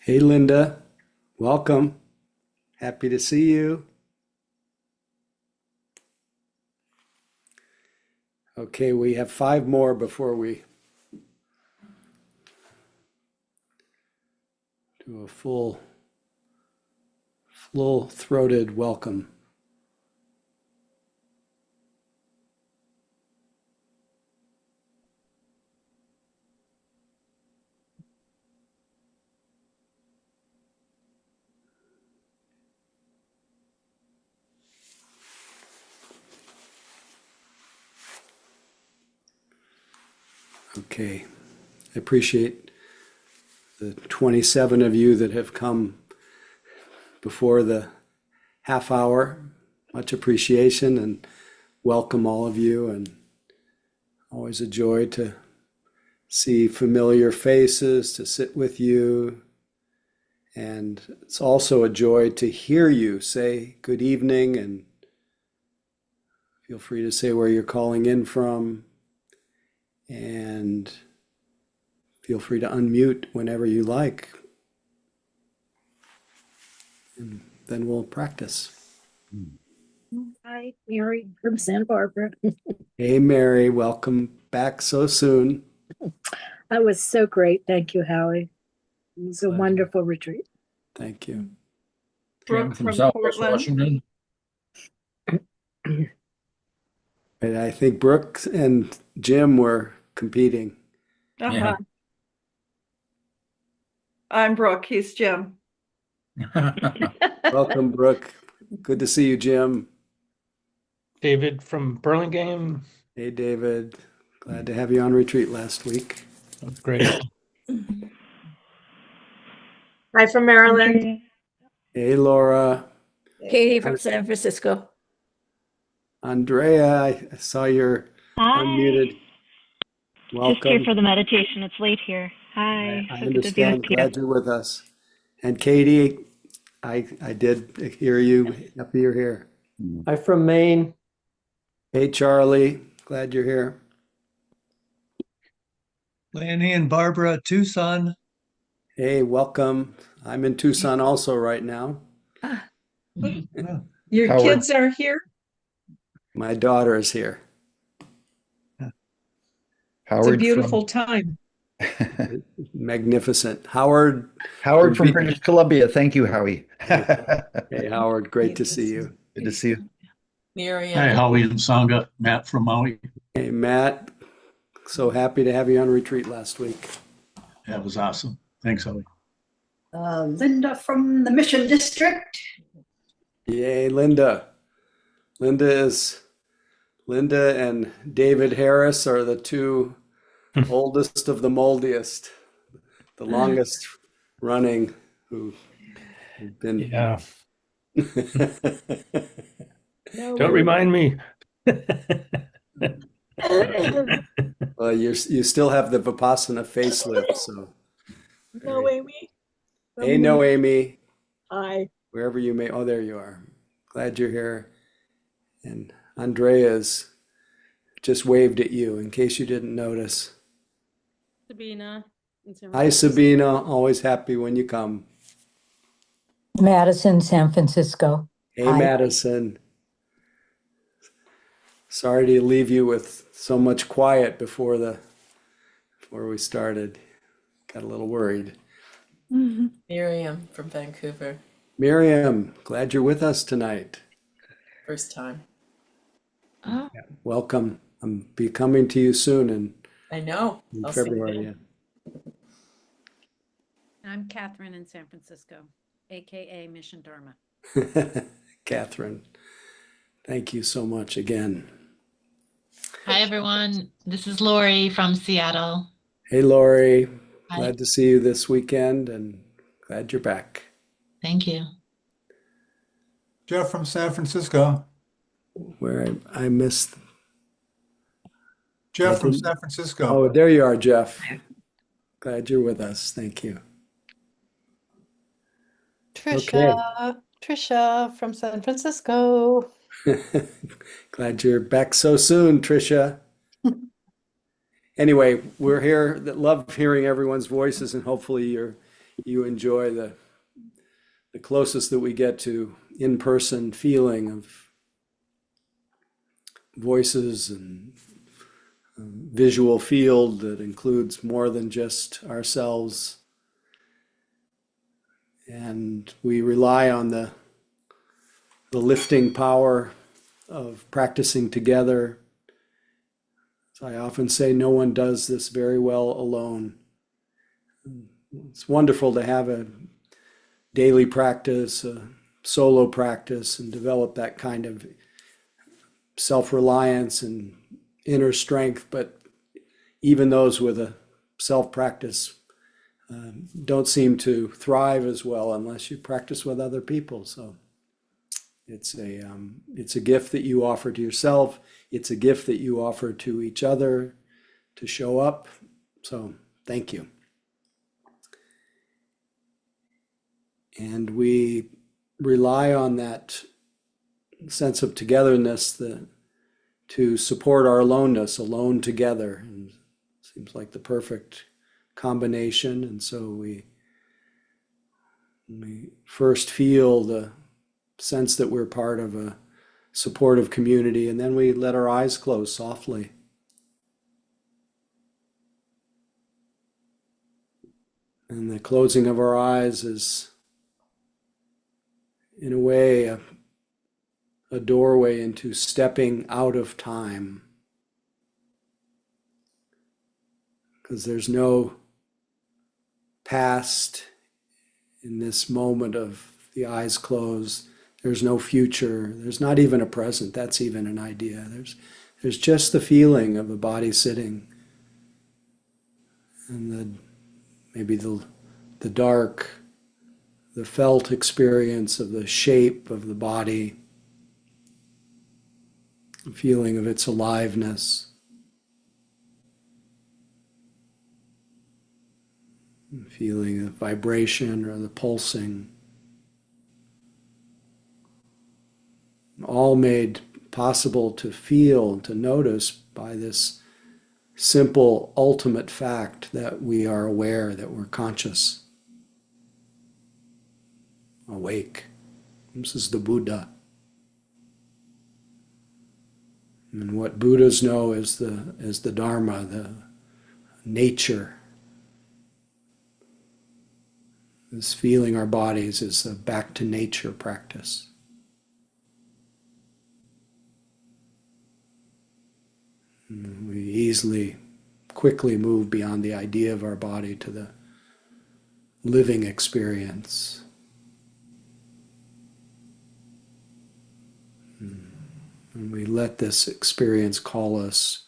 Hey, Linda. Welcome. Happy to see you. Okay, we have five more before we do a full-throated welcome. Okay, I appreciate the 27 of you that have come before the half hour. Much appreciation and welcome all of you, and always a joy to see familiar faces, to sit with you. And it's also a joy to hear you say good evening, and feel free to say where you're calling in from. And feel free to unmute whenever you like. And then we'll practice. Hi, Mary from Santa Barbara. Hey, Mary, welcome back so soon. That was so great. Thank you, Howie. It was a wonderful retreat. Thank you. Jim from Southwest Washington. And I think Brooke and Jim were competing. Yeah. I'm Brooke. He's Jim. Welcome, Brooke. Good to see you, Jim. David from Burlingame. Hey, David. Glad to have you on retreat last week. That's great. Hi from Maryland. Hey, Laura. Katie from San Francisco. Andrea, I saw you're Hi. unmuted. Welcome. Just here for the meditation. It's late here. Hi. I So good to be understand. with you. Glad you're with us. And Katie, I did hear you. Happy you're here. I'm from Maine. Hey, Charlie. Glad you're here. Lanny and Barbara, Tucson. Hey, welcome. I'm in Tucson also right now. Your Howard. kids are here? My daughter is here. It's a Howard beautiful time. Magnificent. Howard. Howard from British Columbia. Thank you, Howie. Hey, Howard. Great to see you. Good to see you. Miriam. Hi, Howie and Sangha. Matt from Maui. Hey, Matt. So happy to have you on retreat last week. That was awesome. Thanks, Howie. Linda from the Mission District. Yay, Linda. Linda and David Harris are the two oldest of the moldiest, the longest running who've been. Yeah. No, Don't remind me. Well, you still have the Vipassana facelift, so. no, Amy. Hey, no, Amy. Hi. Wherever you may. Oh, there you are. Glad you're here. And Andrea's just waved at you in case you didn't notice. Sabina. Hi, Sabina. Always happy when you come. Madison, San Francisco. Hey, Hi. Madison. Sorry to leave you with so much quiet before we started. Got a little worried. Miriam from Vancouver. Miriam, glad you're with us tonight. First time. Oh, Welcome. I'll be coming to you soon in I know. I'll see you February. then. I'm Catherine in San Francisco, aka Mission Dharma. Yeah. Catherine, thank you so much again. Hi, everyone. This is Lori from Seattle. Hey, Lori. Hi. Glad to see you this weekend and glad you're back. Thank you. Jeff from San Francisco. Where I missed. Jeff from didn't- San Francisco. Oh, there you are, Jeff. Glad you're with us. Thank you. Trisha from San Francisco. Glad you're back so soon, Trisha. Anyway, we're here that love hearing everyone's voices, and hopefully you're you enjoy the closest that we get to in-person feeling of voices and visual field that includes more than just ourselves. And we rely on the lifting power of practicing together. So I often say no one does this very well alone. It's wonderful to have a daily practice, a solo practice, and develop that kind of self-reliance and inner strength. But even those with a self-practice don't seem to thrive as well unless you practice with other people. So it's a gift that you offer to yourself. It's a gift that you offer to each other to show up. So thank you. And we rely on that sense of togetherness to support our aloneness, alone together. And it seems like the perfect combination. And so we first feel the sense that we're part of a supportive community, and then we let our eyes close softly. And the closing of our eyes is, in a way, a doorway into stepping out of time. Because there's no past in this moment of the eyes closed. There's no future. There's not even a present. That's even an idea. There's just the feeling of the body sitting, and maybe the dark, the felt experience of the shape of the body, the feeling of its aliveness, the feeling of vibration or the pulsing, all made possible to feel, to notice by this simple ultimate fact that we are aware, that we're conscious, awake. This is the Buddha. And what Buddhas know is the Dharma, the nature. This feeling our bodies is a back to nature practice. And we easily, quickly move beyond the idea of our body to the living experience. And we let this experience call us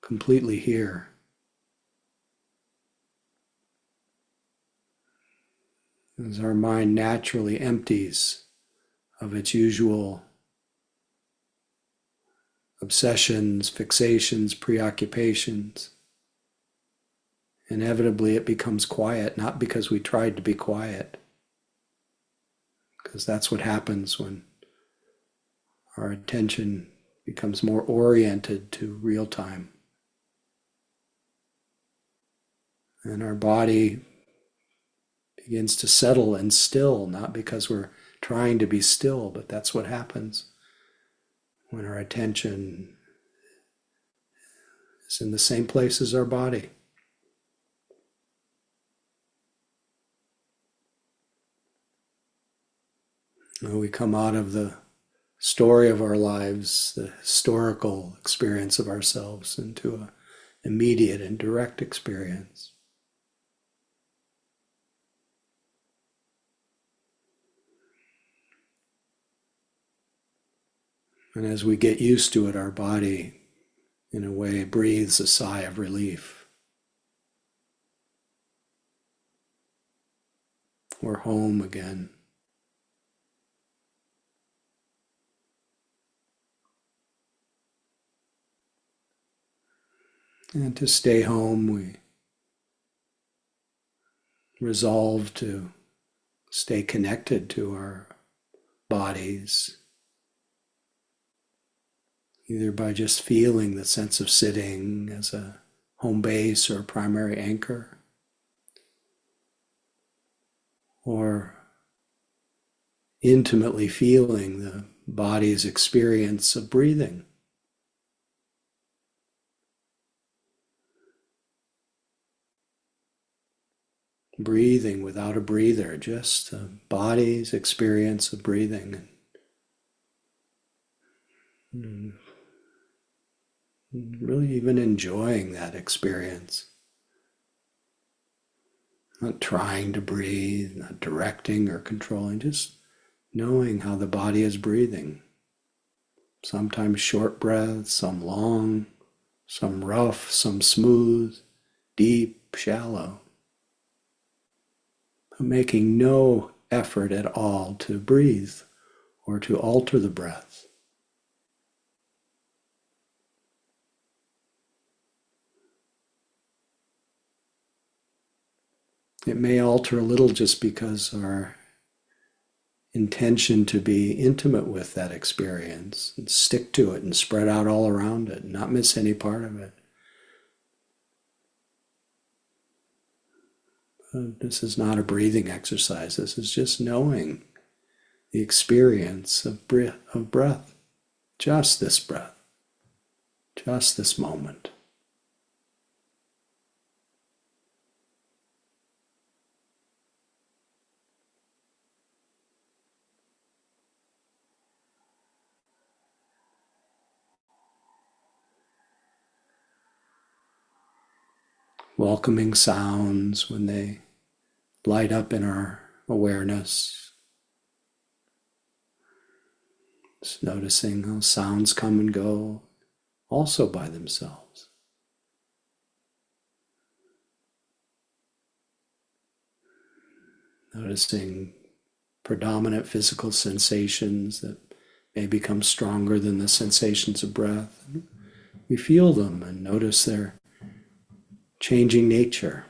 completely here. As our mind naturally empties of its usual obsessions, fixations, preoccupations, inevitably it becomes quiet, not because we tried to be quiet, because that's what happens when our attention becomes more oriented to real time. And our body begins to settle and still, not because we're trying to be still, but that's what happens when our attention is in the same place as our body. When we come out of the story of our lives, the historical experience of ourselves, into an immediate and direct experience. And as we get used to it, our body, in a way, breathes a sigh of relief. We're home again. And to stay home, we resolve to stay connected to our bodies, either by just feeling the sense of sitting as a home base or a primary anchor, or intimately feeling the body's experience of breathing. Breathing without a breather, just the body's experience of breathing. And really even enjoying that experience. Not trying to breathe, not directing or controlling, just knowing how the body is breathing. Sometimes short breaths, some long, some rough, some smooth, deep, shallow. But making no effort at all to breathe or to alter the breath. It may alter a little just because our intention to be intimate with that experience and stick to it and spread out all around it, not miss any part of it. This is not a breathing exercise. This is just knowing the experience of breath. Just this breath. Just this moment. Welcoming sounds when they light up in our awareness. Just noticing how sounds come and go also by themselves. Noticing predominant physical sensations that may become stronger than the sensations of breath. We feel them and notice their changing nature.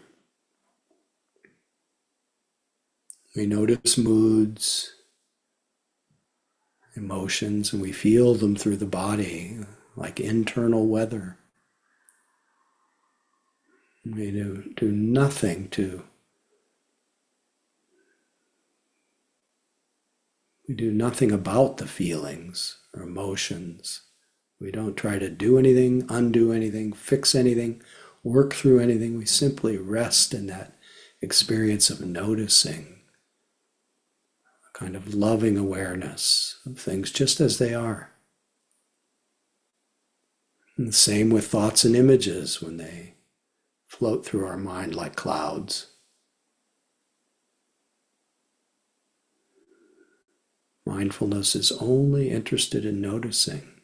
We notice moods, emotions, and we feel them through the body like internal weather. We do nothing to We do nothing about the feelings or emotions. We don't try to do anything, undo anything, fix anything, work through anything. We simply rest in that experience of noticing, a kind of loving awareness of things just as they are. And the same with thoughts and images when they float through our mind like clouds. Mindfulness is only interested in noticing.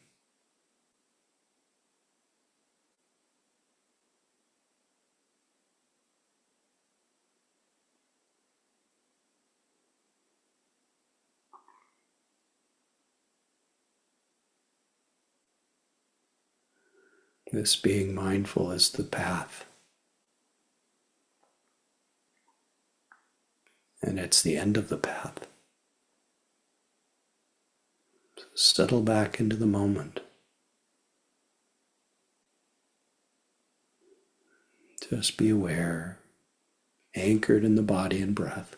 This being mindful is the path. And it's the end of the path. So settle back into the moment. Just be aware, anchored in the body and breath.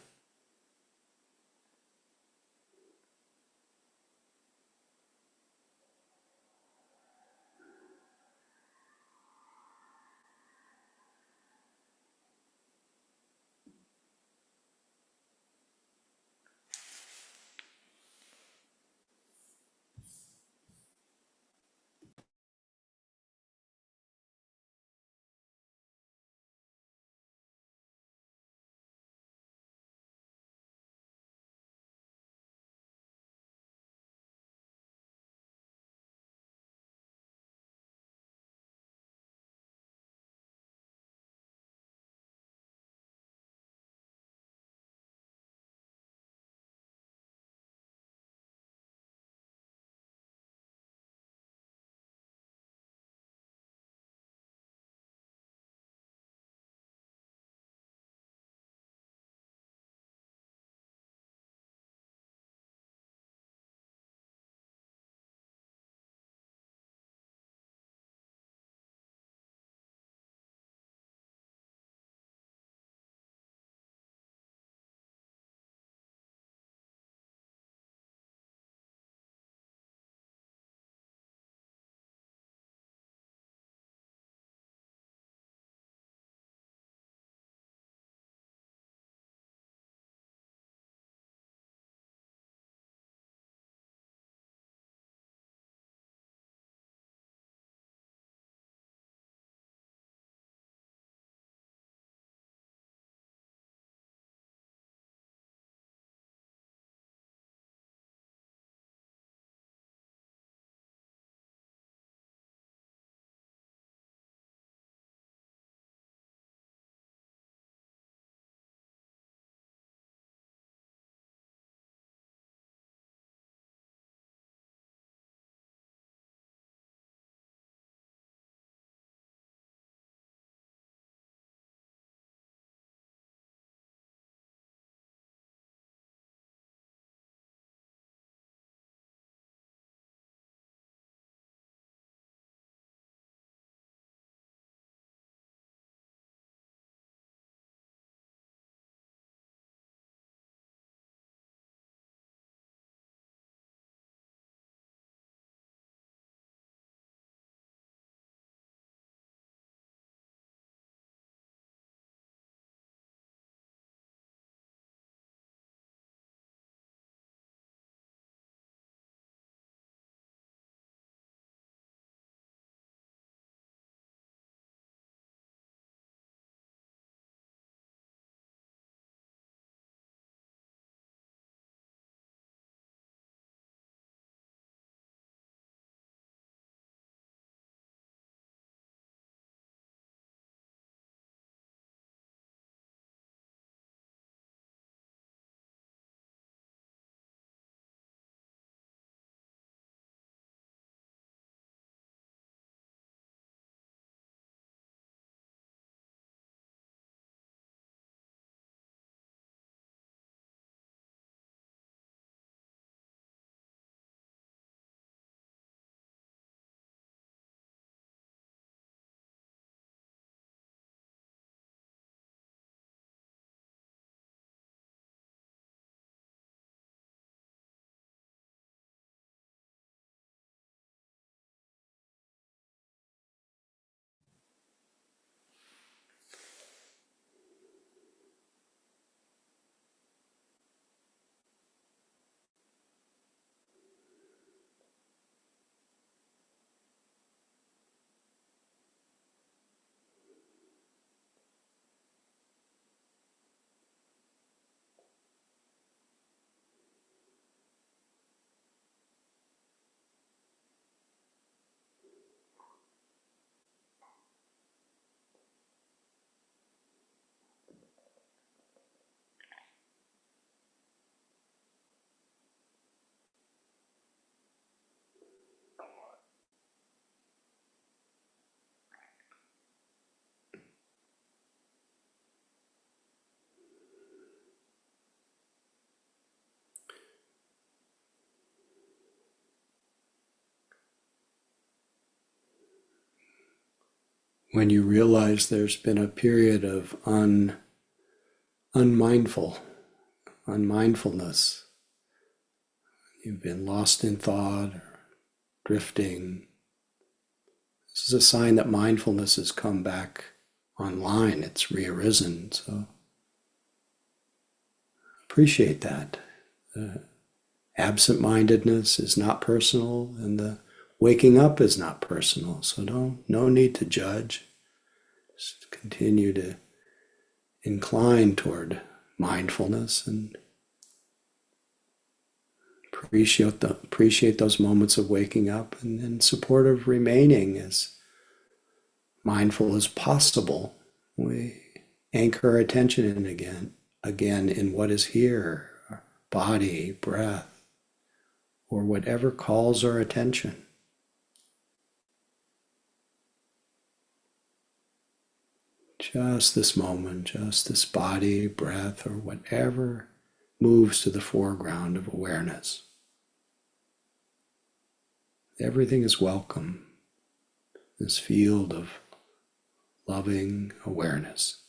when you realize there's been a period of unmindfulness. You've been lost in thought or drifting. This is a sign that mindfulness has come back online. It's rearisen. So appreciate that. Absent-mindedness is not personal, and the waking up is not personal. So no need to judge. Just continue to incline toward mindfulness and appreciate those moments of waking up, and in support of remaining as mindful as possible. We anchor our attention in again in what is here, our body, breath, or whatever calls our attention. Just this moment, just this body, breath, or whatever moves to the foreground of awareness. Everything is welcome, this field of loving awareness.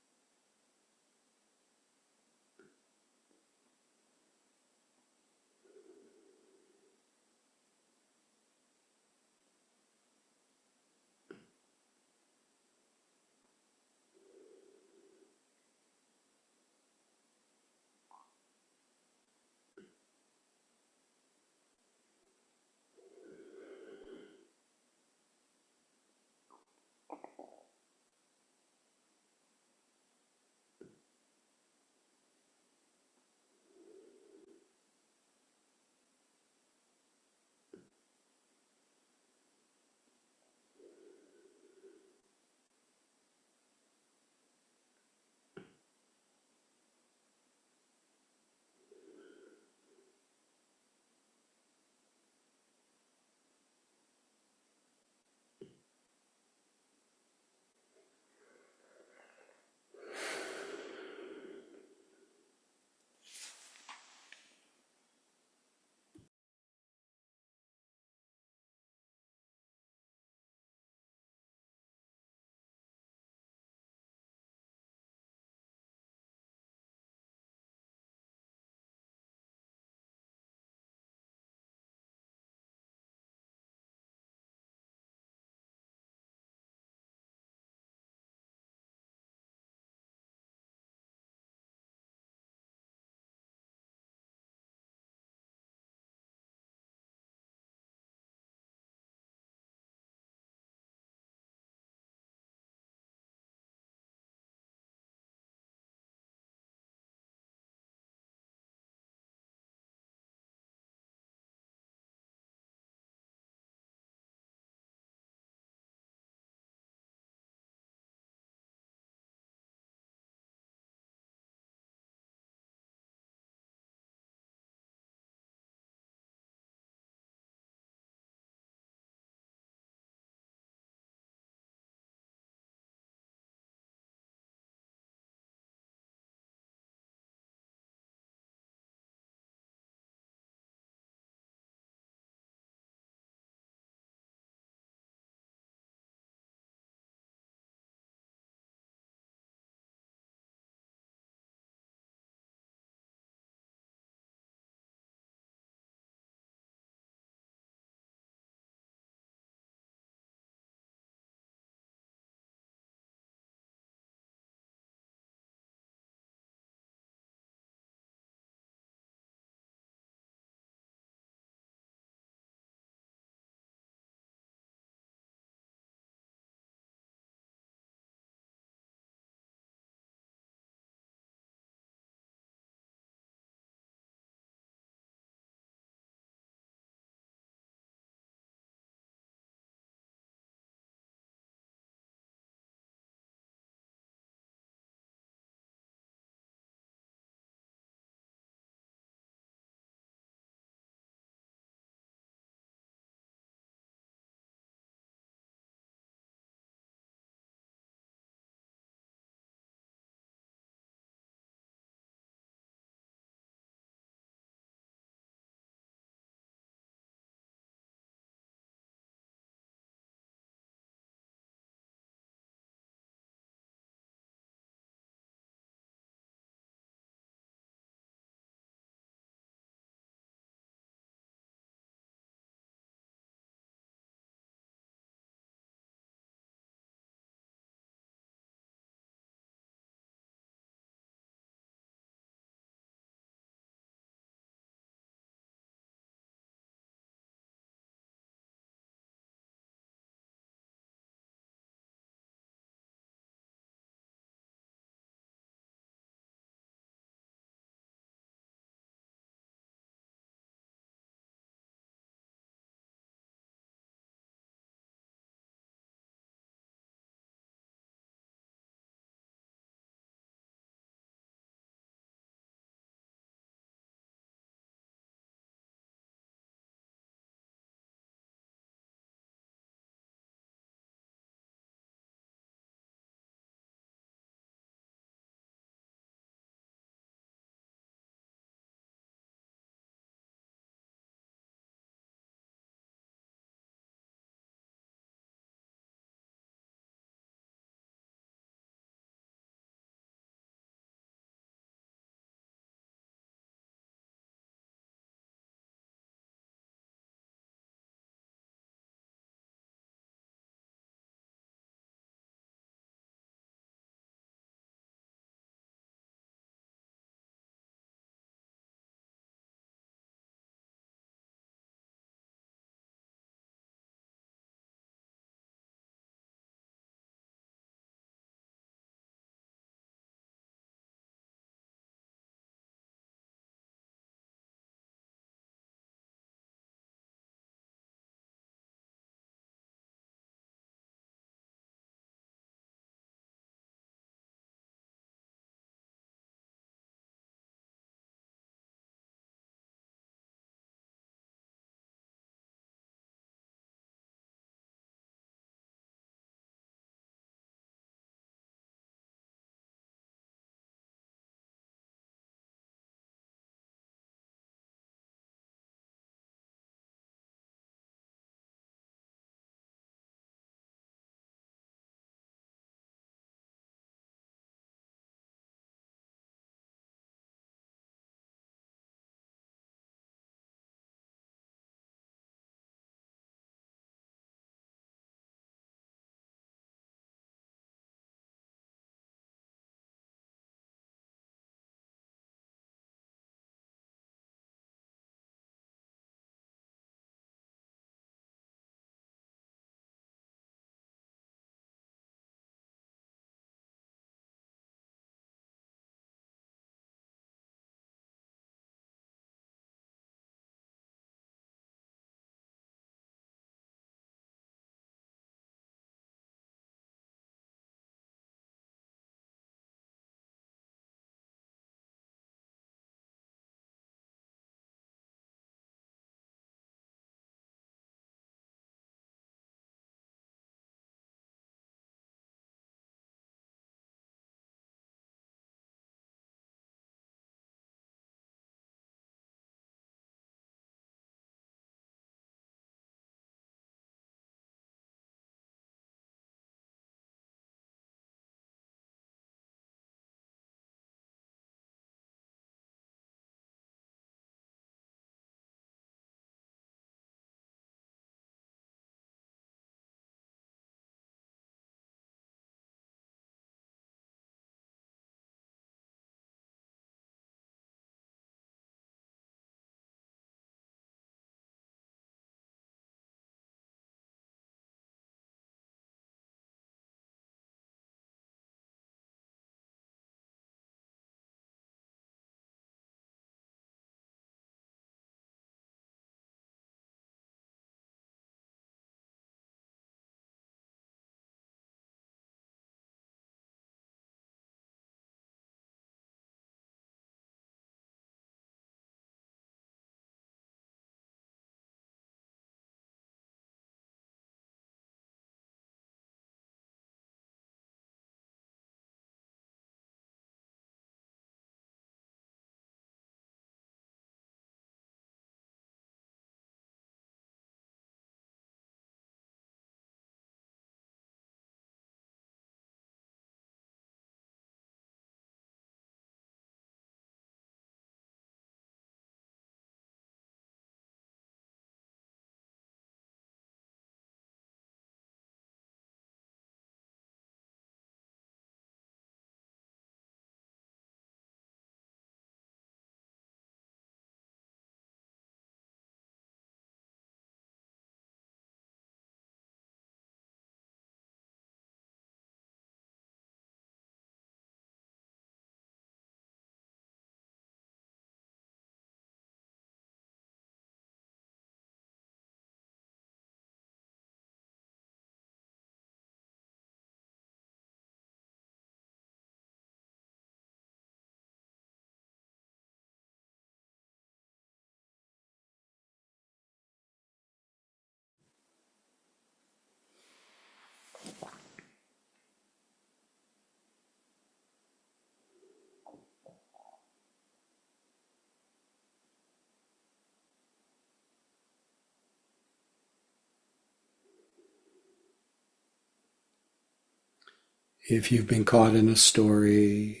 If you've been caught in a story,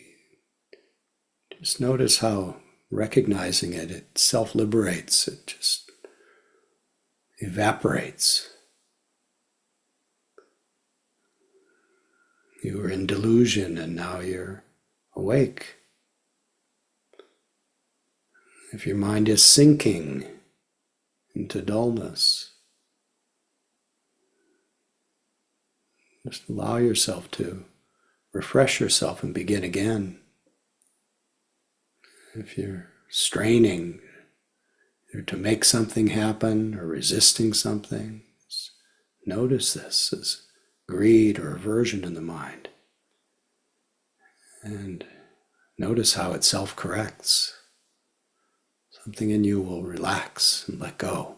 just notice how recognizing it, it self-liberates, it just evaporates. You were in delusion and now you're awake. If your mind is sinking into dullness, just allow yourself to refresh yourself and begin again. If you're straining either to make something happen or resisting something, notice this as greed or aversion in the mind. And notice how it self-corrects. Something in you will relax and let go.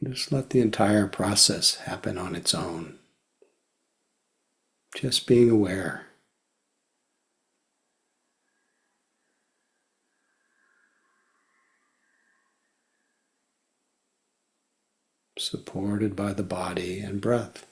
Just let the entire process happen on its own. Just being aware. Supported by the body and breath.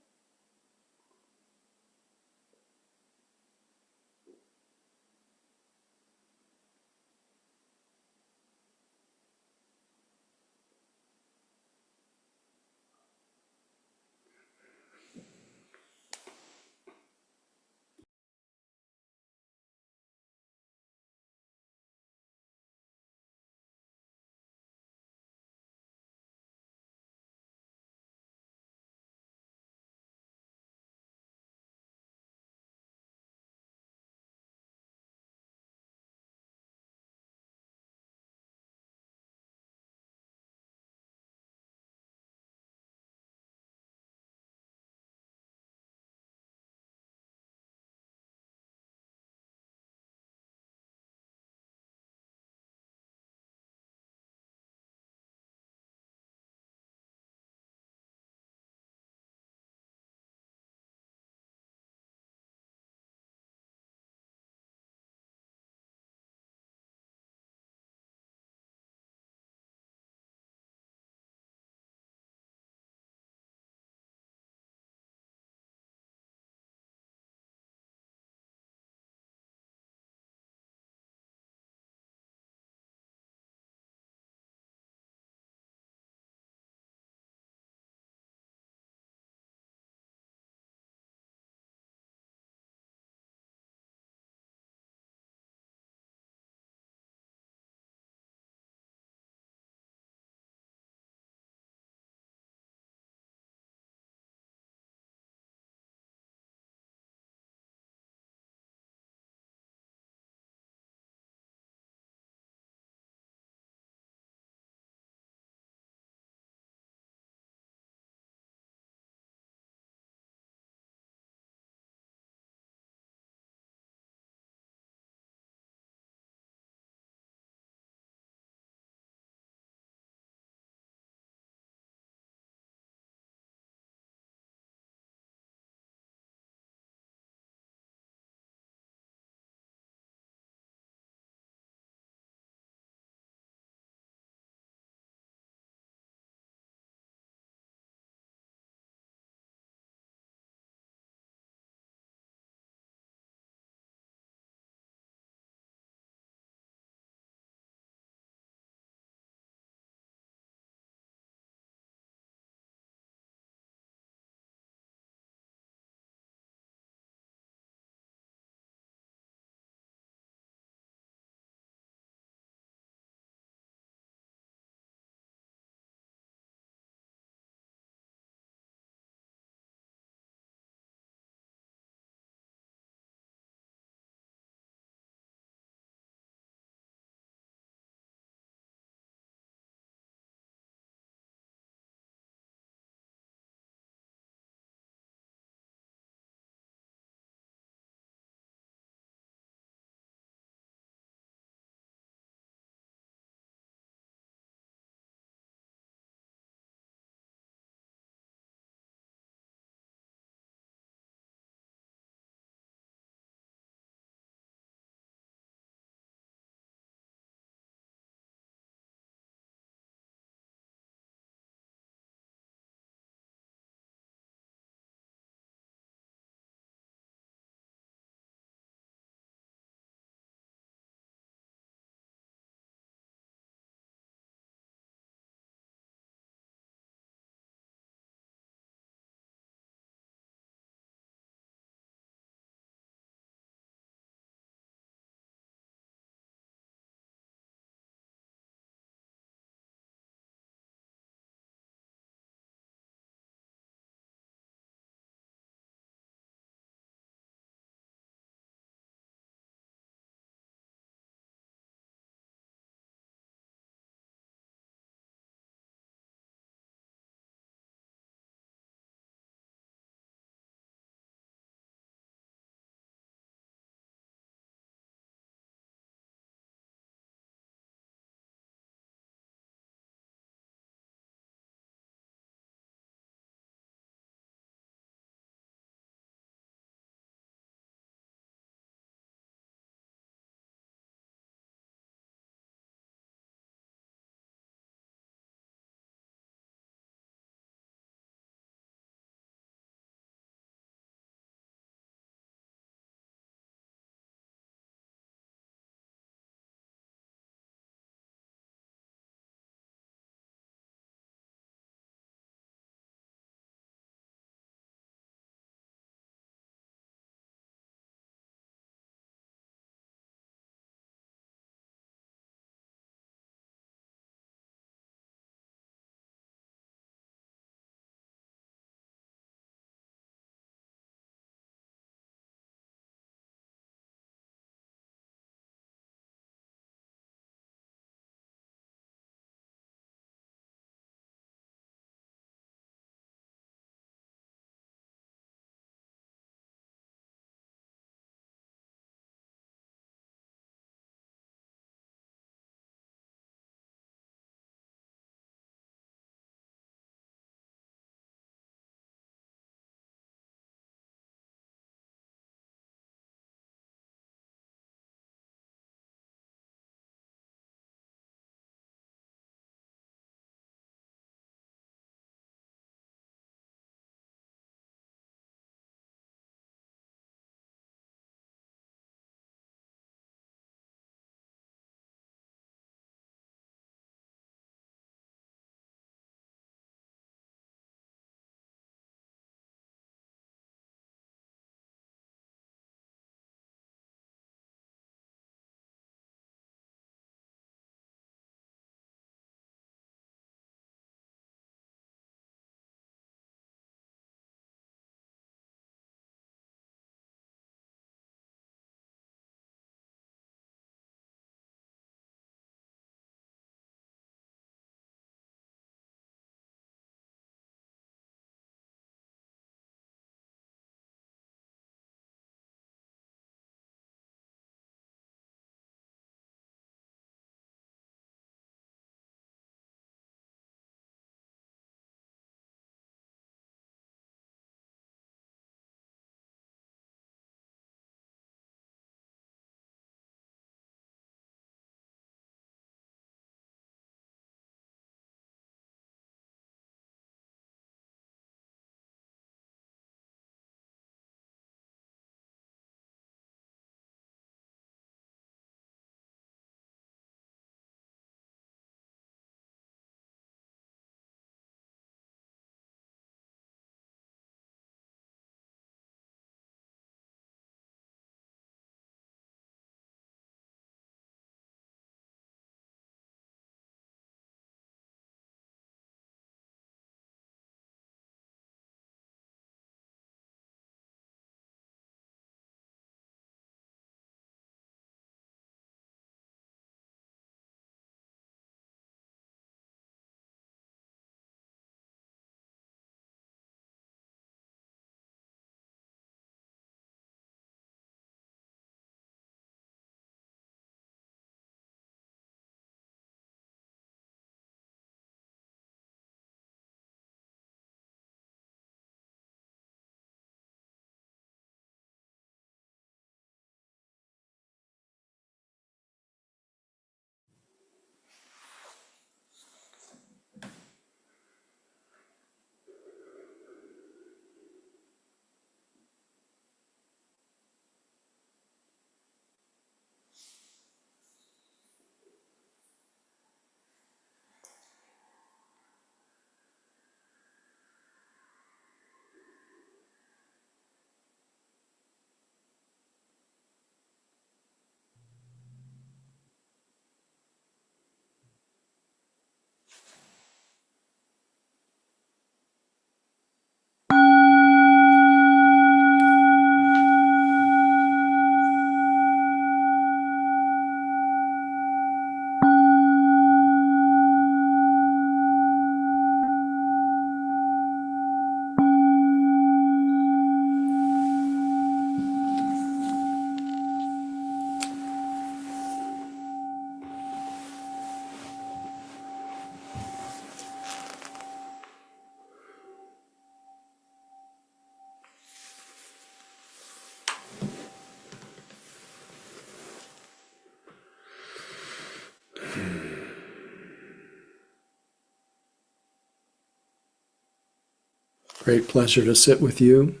Great pleasure to sit with you.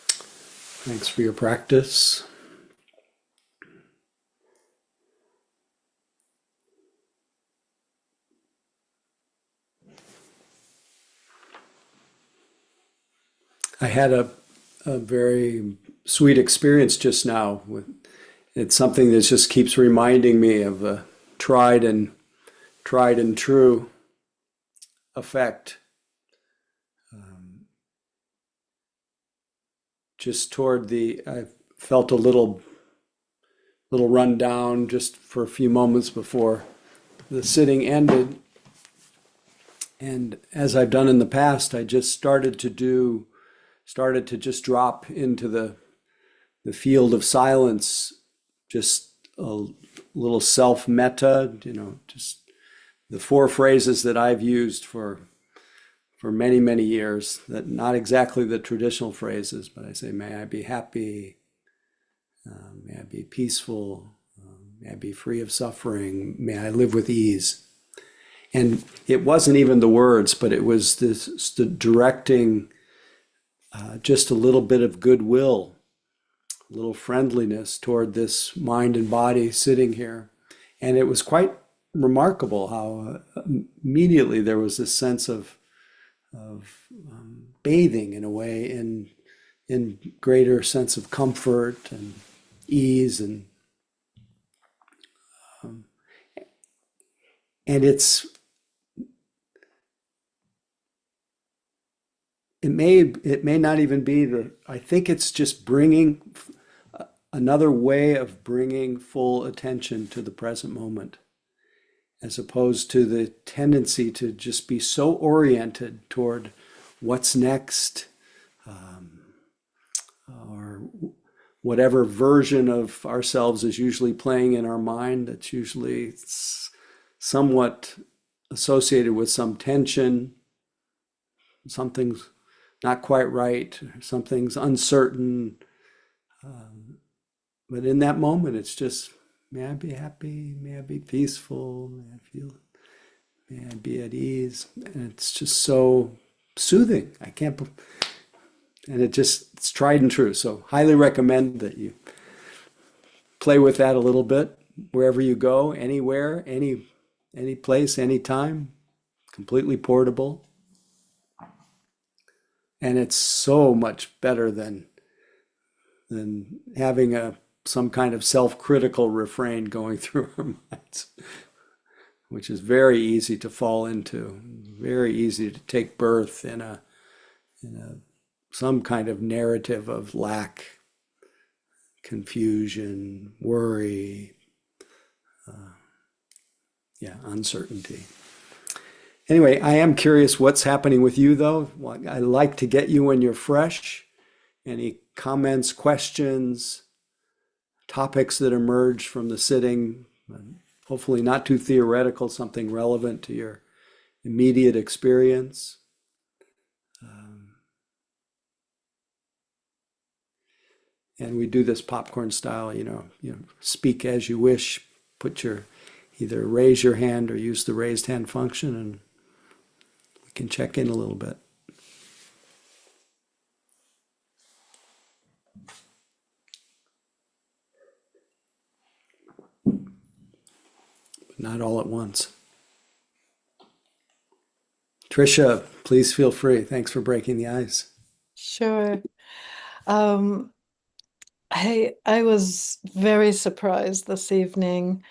Thanks for your practice. I had a very sweet experience just now. It's something that just keeps reminding me of a tried and true effect. Just I felt a little run down just for a few moments before the sitting ended. And as I've done in the past, I just started to just drop into the field of silence, just a little self metta, just the 4 phrases that I've used for many, many years, that not exactly the traditional phrases, but I say, may I be happy, may I be peaceful, may I be free of suffering, may I live with ease. And it wasn't even the words, but it was the directing just a little bit of goodwill, a little friendliness toward this mind and body sitting here. And it was quite remarkable how immediately there was this sense of bathing in a way in greater sense of comfort and ease and it may not even be I think it's just bringing another way of bringing full attention to the present moment, as opposed to the tendency to just be so oriented toward what's next, or whatever version of ourselves is usually playing in our mind that's usually somewhat associated with some tension, something's not quite right, something's uncertain. But in that moment, it's just, may I be happy, may I be peaceful, may I be at ease. And it's just so soothing. And it's tried and true. So highly recommend that you play with that a little bit, wherever you go, anywhere, any place, anytime, completely portable. And it's so much better than having some kind of self-critical refrain going through our minds, which is very easy to fall into, very easy to take birth in some kind of narrative of lack, confusion, worry, uncertainty. Anyway, I am curious what's happening with you, though. I like to get you when you're fresh. Any comments, questions, topics that emerge from the sitting? Hopefully not too theoretical, something relevant to your immediate experience. And we do this popcorn style, speak as you wish, either raise your hand or use the raised hand function, and we can check in a little bit. But not all at once. Tricia, please feel free. Thanks for breaking the ice. Sure. I was very surprised this evening.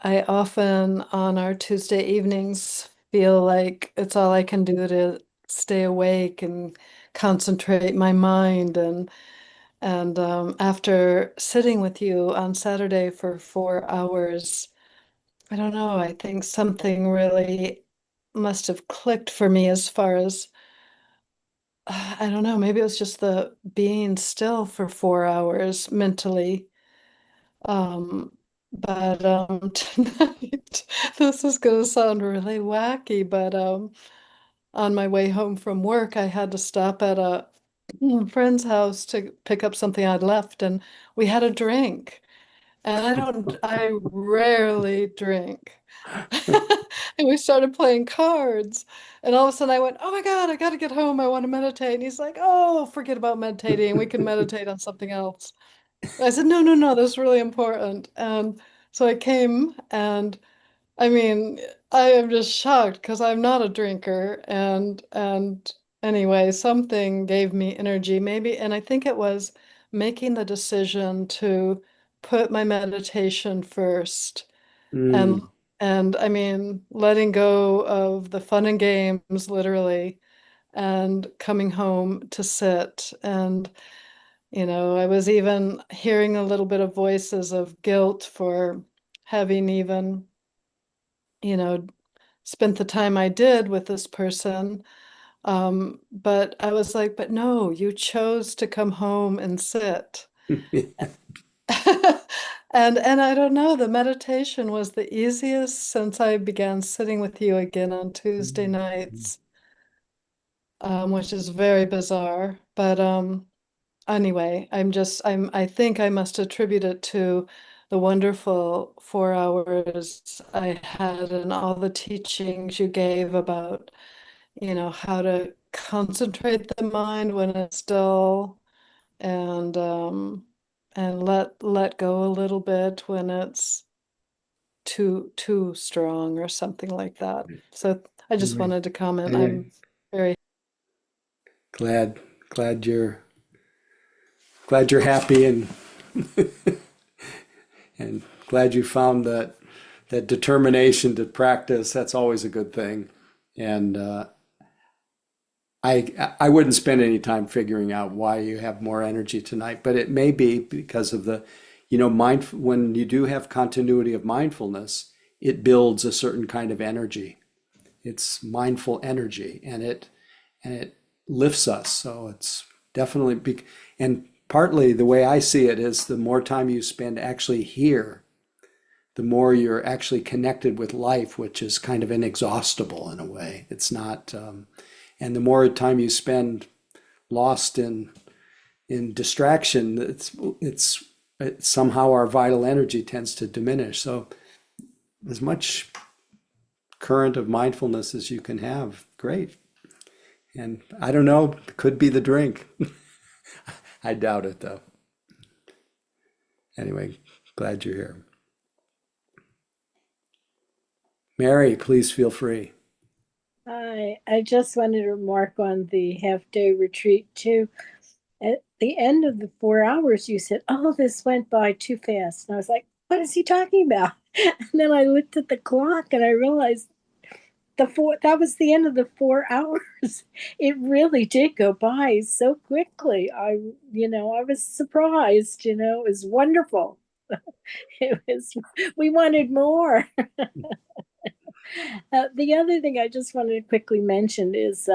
I often on our Tuesday evenings feel like it's all I can do to stay awake and concentrate my mind, and after sitting with you on Saturday for 4 hours, I don't know, I think something really must have clicked for me as far as I don't know, maybe it was just the being still for 4 hours mentally. Um, but tonight, this is gonna sound really wacky, but on my way home from work, I had to stop at a friend's house to pick up something I'd left, and we had a drink. And I rarely drink. And we started playing cards. And all of a sudden I went, oh my God, I got to get home. I want to meditate. And he's like, oh, forget about meditating. We can meditate on something else. I said, no, no, no, this is really important. And so I came, and I mean, I am just shocked because I'm not a drinker. And anyway, something gave me energy, maybe, and I think it was making the decision to put my meditation first. And Mm. and I mean, letting go of the fun and games, literally, and coming home to sit. And I was even hearing a little bit of voices of guilt for having even, you know, spent the time I did with this person. But I was like, but no, you chose to come home and sit. And I don't know, the meditation was the easiest since I began sitting with you again on Tuesday nights, which is very bizarre. But anyway, I think I must attribute it to the wonderful 4 hours I had and all the teachings you gave about, how to concentrate the mind when it's dull, and let go a little bit when it's too strong or something like that. So I just Anyway, wanted to comment. anyway, I'm very glad glad you're happy, and and glad you found that determination to practice. That's always a good thing. And I wouldn't spend any time figuring out why you have more energy tonight, but it may be because of when you do have continuity of mindfulness, it builds a certain kind of energy. It's mindful energy, and it lifts us. So it's definitely and partly the way I see it is the more time you spend actually here, the more you're actually connected with life, which is kind of inexhaustible in a way. It's not, and the more time you spend lost in distraction, it's somehow our vital energy tends to diminish. So as much current of mindfulness as you can have, great. And I don't know, it could be the drink. I doubt it though. Anyway, glad you're here. Mary, please feel free. I just wanted to remark on the half-day retreat too. At the end of the 4 hours, you said, "Oh, this went by too fast," and I was like, "What is he talking about?" And then I looked at the clock and I realized that was the end of the 4 hours. It really did go by so quickly. I was surprised. It was wonderful. We wanted more. The other thing I just wanted to quickly mention is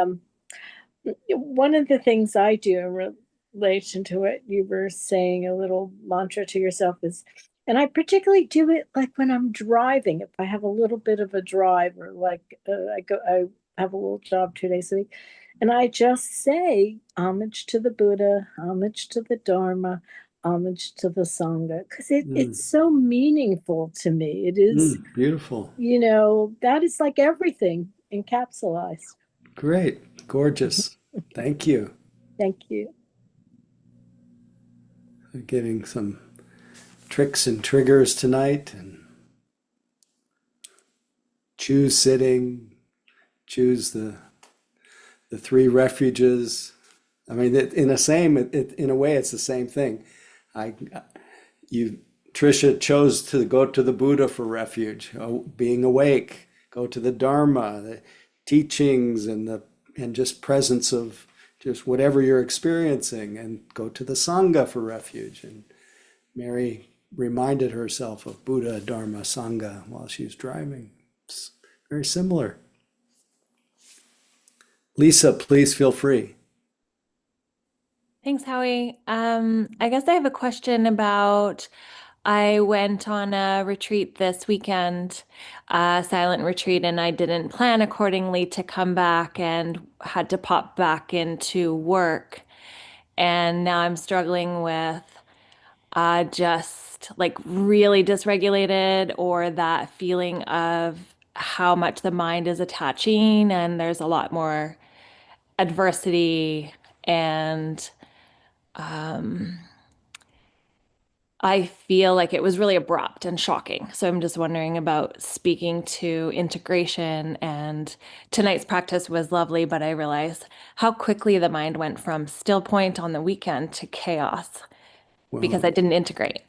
one of the things I do in relation to what you were saying, a little mantra to yourself is, and I particularly do it like when I'm driving, if I have a little bit of a drive, or like I have a little job 2 days a week, and I just say homage to the Buddha, homage to the Dharma, homage to the Sangha, because it's so meaningful to me. It is, Beautiful. that is like everything encapsulated. Great. Gorgeous. Thank you. Thank you. Giving some tricks and triggers tonight, and choose sitting, choose the three refuges. I mean, in a way, it's the same thing. Tricia chose to go to the Buddha for refuge, being awake. Go to the Dharma, the teachings, and just presence of just whatever you're experiencing, and go to the Sangha for refuge. And Mary reminded herself of Buddha, Dharma, Sangha while she was driving. It's very similar. Lisa, please feel free. Thanks, Howie. I guess I have a question about, I went on a retreat this weekend, a silent retreat, and I didn't plan accordingly to come back and had to pop back into work. And now I'm struggling with just just like really dysregulated, or that feeling of how much the mind is attaching and there's a lot more adversity and I feel like it was really abrupt and shocking. So I'm just wondering about speaking to integration. And tonight's practice was lovely, but I realized how quickly the mind went from still point on the weekend to chaos because I didn't integrate.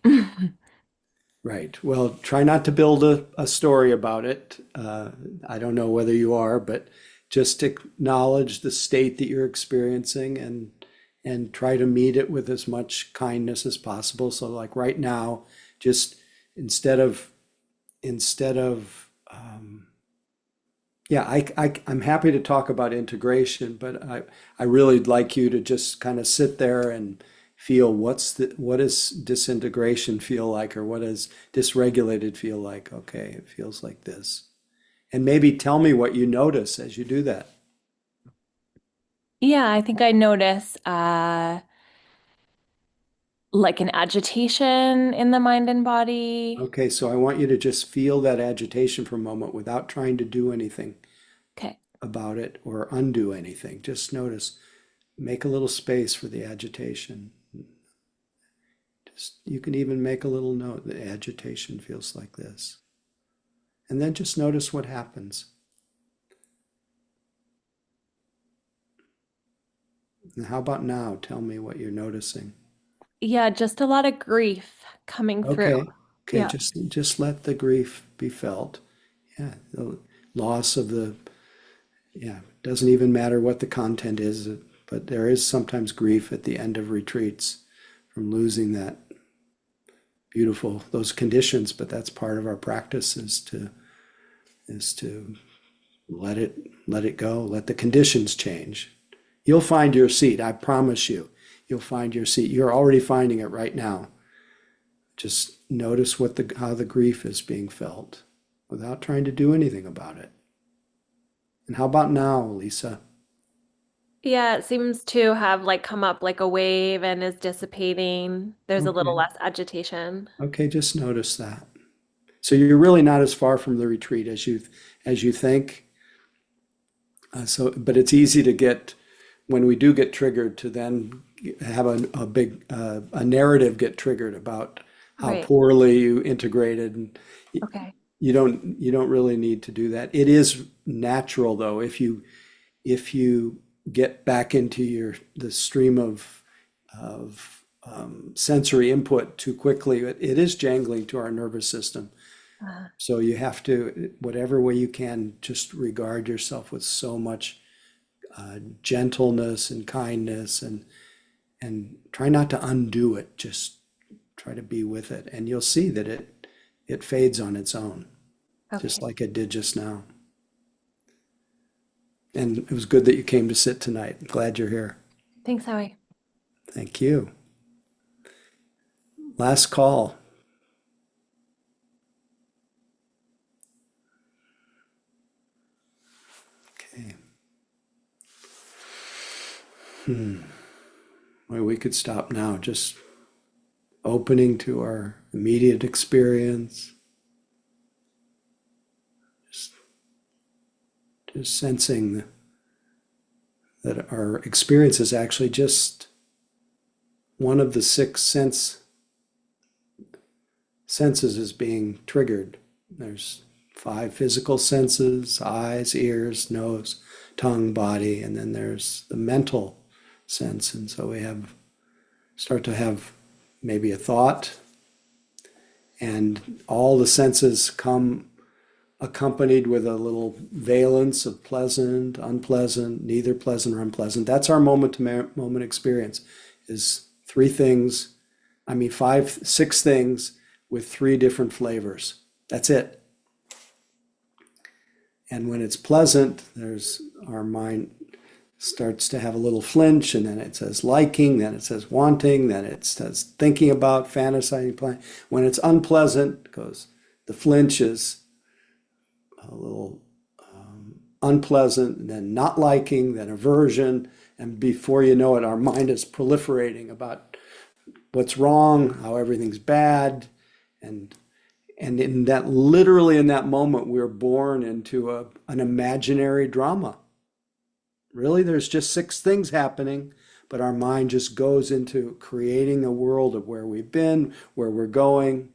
Right. Well, try not to build a story about it. I don't know whether you are, but just acknowledge the state that you're experiencing and try to meet it with as much kindness as possible. So like right now, just instead of I'm happy to talk about integration, but I really like you to just kind of sit there and feel what does disintegration feel like, or what does dysregulated feel like? Okay, it feels like this. And maybe tell me what you notice as you do that. Yeah, I think I notice like an agitation in the mind and body. Okay, so I want you to just feel that agitation for a moment without trying to do anything Okay. about it or undo anything. Just notice, make a little space for the agitation. You can even make a little note, the agitation feels like this. And then just notice what happens. And how about now? Tell me what you're noticing. Yeah, just a lot of grief coming through. Okay, Yeah. just let the grief be felt. Yeah, the loss of doesn't even matter what the content is, but there is sometimes grief at the end of retreats from losing those conditions, but that's part of our practice is to let it go, let the conditions change. You'll find your seat, I promise you. You'll find your seat. You're already finding it right now. Just notice how the grief is being felt without trying to do anything about it. And how about now, Lisa? Yeah, it seems to have like come up like a wave and is dissipating. There's a little Okay. less agitation. Okay, just notice that. So you're really not as far from the retreat as you think. But it's easy to get, when we do get triggered, to then have a big narrative get triggered about how Right. poorly you integrated. And Okay. you don't really need to do that. It is natural though, if you get back into the stream of sensory input too quickly, it is jangling to our nervous system. So you have to, whatever way you can, just regard yourself with so much gentleness and kindness, and try not to undo it. Just try to be with it, and you'll see that it fades on its own, just like it did just now. And it was good that you came to sit tonight. I'm glad you're here. Thanks, Howie. Thank you. Last call. Okay. Well, we could stop now, just opening to our immediate experience. Just sensing that our experience is actually just one of the 6 senses is being triggered. There's 5 physical senses: eyes, ears, nose, tongue, body, and then there's the mental sense. And so we start to have maybe a thought, and all the senses come accompanied with a little valence of pleasant, unpleasant, neither pleasant or unpleasant. That's our moment-to-moment experience, is 6 things with 3 different flavors. That's it. And when it's pleasant, our mind starts to have a little flinch, and then it says liking, then it says wanting, then it says thinking about, fantasizing, planning. When it's unpleasant, the flinch is a little unpleasant, and then not liking, then aversion, and before you know it, our mind is proliferating about what's wrong, how everything's bad, And in that, literally in that moment, we're born into an imaginary drama. Really, there's just 6 things happening, but our mind just goes into creating a world of where we've been, where we're going.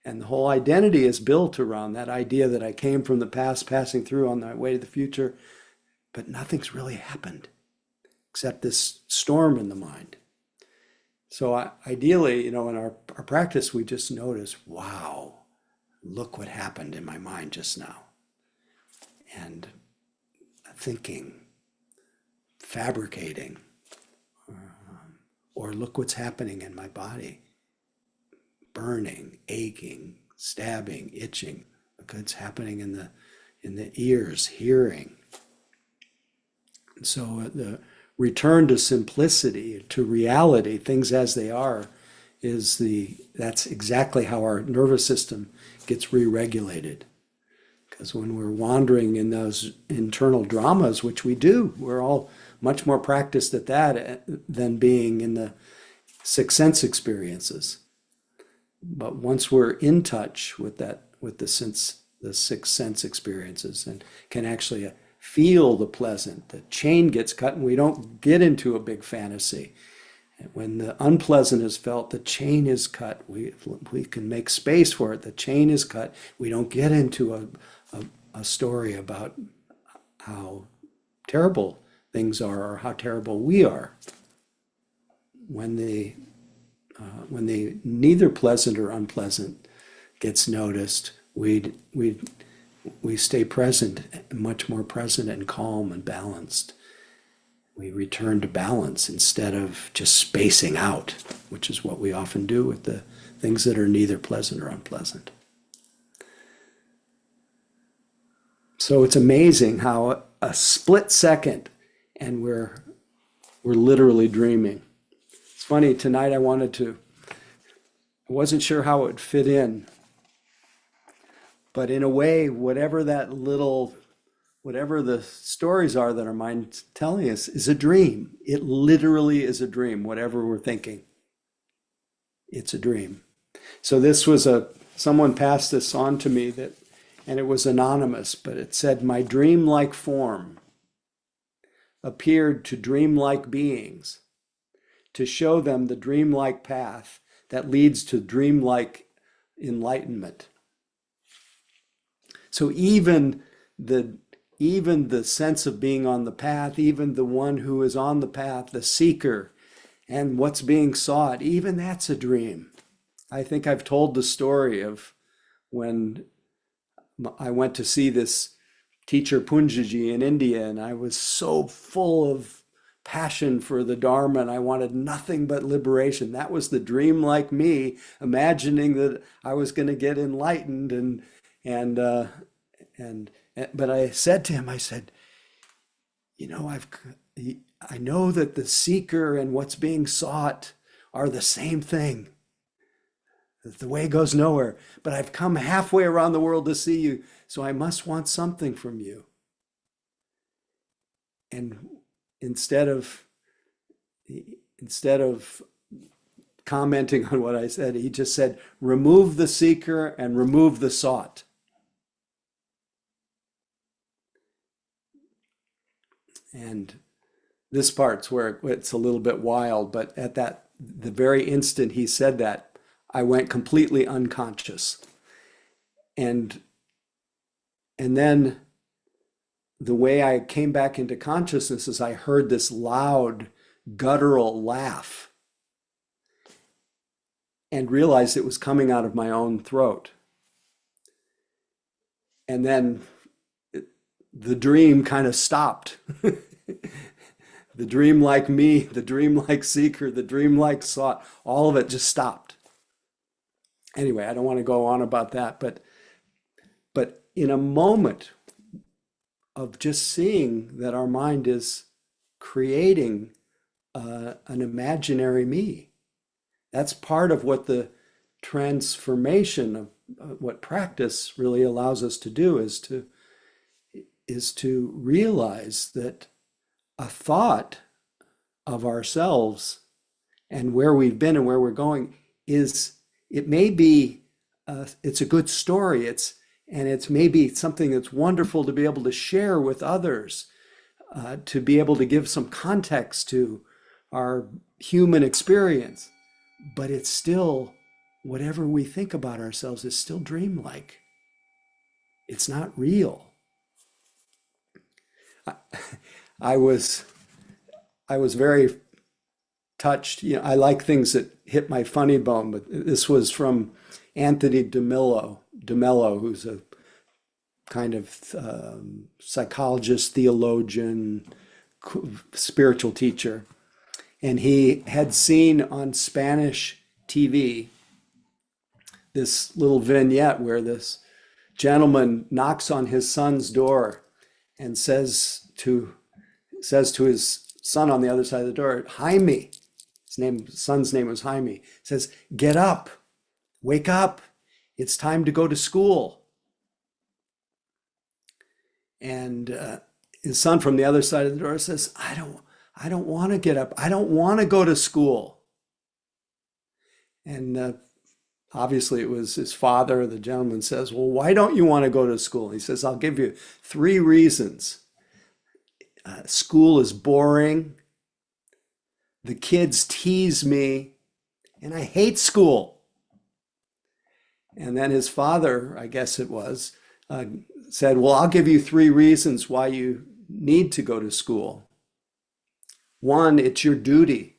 And the whole identity is built around that idea that I came from the past, passing through on my way to the future, but nothing's really happened except this storm in the mind. So ideally, in our practice, we just notice, wow, look what happened in my mind just now. And thinking, fabricating, or look what's happening in my body. Burning, aching, stabbing, itching. Look what's happening in the ears, hearing. And so the return to simplicity, to reality, things as they are, that's exactly how our nervous system gets re-regulated. Because when we're wandering in those internal dramas, which we do, we're all much more practiced at that than being in the 6 sense experiences. But once we're in touch with the 6 sense experiences, and can actually feel the pleasant, the chain gets cut, and we don't get into a big fantasy. When the unpleasant is felt, the chain is cut. We can make space for it. The chain is cut. We don't get into a story about how terrible things are or how terrible we are. When the neither pleasant or unpleasant gets noticed, we stay present, much more present and calm and balanced. We return to balance instead of just spacing out, which is what we often do with the things that are neither pleasant or unpleasant. So it's amazing how a split second and we're literally dreaming. It's funny, tonight I wasn't sure how it would fit in, but in a way, whatever the stories are that our mind's telling us is a dream. It literally is a dream, whatever we're thinking. It's a dream. So this was someone passed this on to me and it was anonymous, but it said, my dreamlike form appeared to dreamlike beings to show them the dreamlike path that leads to dreamlike enlightenment. So even the sense of being on the path, even the one who is on the path, the seeker, and what's being sought, even that's a dream. I think I've told the story of when I went to see this teacher Punjaji in India, and I was so full of passion for the Dharma, and I wanted nothing but liberation. That was the dream like me, imagining that I was going to get enlightened, but I said to him, I said, I know that the seeker and what's being sought are the same thing. That the way goes nowhere, but I've come halfway around the world to see you, so I must want something from you. And instead of commenting on what I said, he just said, remove the seeker and remove the sought. And this part's where it's a little bit wild, but at the very instant he said that, I went completely unconscious. And then the way I came back into consciousness is I heard this loud, guttural laugh and realized it was coming out of my own throat. And then the dream kind of stopped. The dream like me, the dream like seeker, the dream like sought, all of it just stopped. Anyway, I don't want to go on about that, but in a moment of just seeing that our mind is creating an imaginary me, that's part of what the transformation of what practice really allows us to do, is to realize that a thought of ourselves and where we've been and where we're going it may be it's a good story. It's maybe something that's wonderful to be able to share with others, to be able to give some context to our human experience. But it's still, whatever we think about ourselves is still dreamlike. It's not real. I was very touched. You know, I like things that hit my funny bone, but this was from Anthony DeMello, who's a kind of psychologist, theologian, spiritual teacher. And he had seen on Spanish TV this little vignette where this gentleman knocks on his son's door and says to his son on the other side of the door, Jaime, son's name was Jaime, says, "Get up, wake up, it's time to go to school." And his son from the other side of the door says, I don't want to get up. I don't want to go to school. And obviously it was his father. The gentleman says, well, why don't you want to go to school? He says, I'll give you 3 reasons. School is boring. The kids tease me, and I hate school. And then his father, I guess it was, said, well, I'll give you 3 reasons why you need to go to school. 1, it's your duty.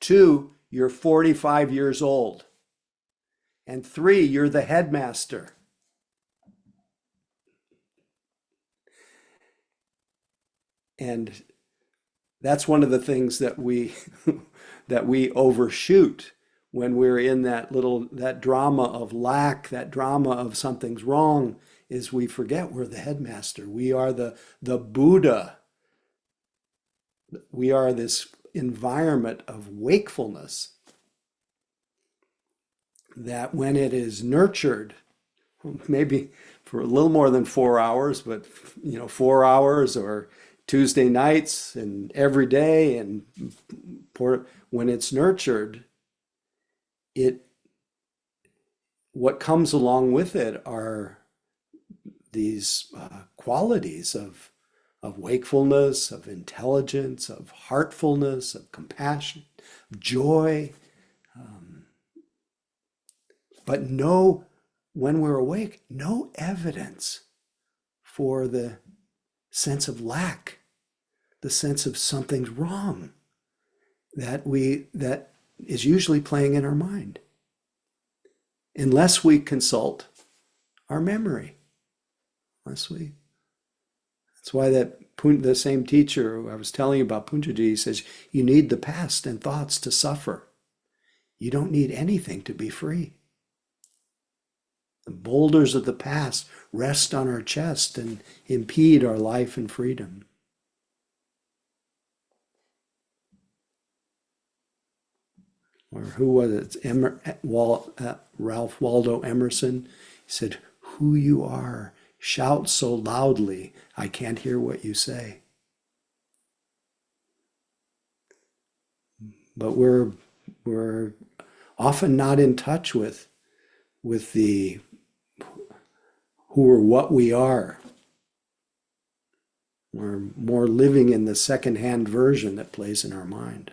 2, you're 45 years old. And 3, you're the headmaster. And that's one of the things that we overshoot when we're in that drama of lack, that drama of something's wrong, is we forget we're the headmaster. We are the Buddha. We are this environment of wakefulness that when it is nurtured, maybe for a little more than 4 hours, but 4 hours or Tuesday nights and every day, and when it's nurtured, what comes along with it are these qualities of wakefulness, of intelligence, of heartfulness, of compassion, of joy. But when we're awake, no evidence for the sense of lack, the sense of something's wrong that is usually playing in our mind, unless we consult our memory. That's why the same teacher who I was telling you about, Punjaji, says, you need the past and thoughts to suffer. You don't need anything to be free. The boulders of the past rest on our chest and impede our life and freedom. Or who was it? Ralph Waldo Emerson. He said, who you are, shout so loudly, I can't hear what you say. But we're often not in touch with the who or what we are. We're more living in the secondhand version that plays in our mind.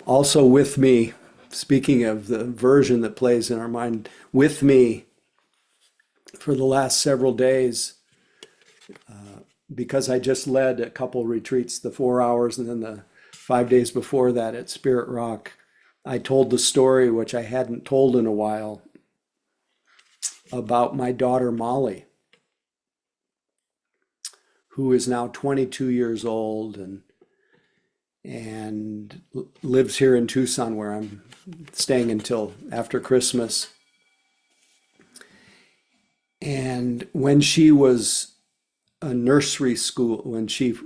Also with me, speaking of the version that plays in our mind, with me for the last several days, because I just led a couple retreats, the 4 hours and then the 5 days before that at Spirit Rock, I told the story, which I hadn't told in a while, about my daughter Molly, who is now 22 years old and lives here in Tucson, where I'm staying until after Christmas. And when she was a nursery school, when she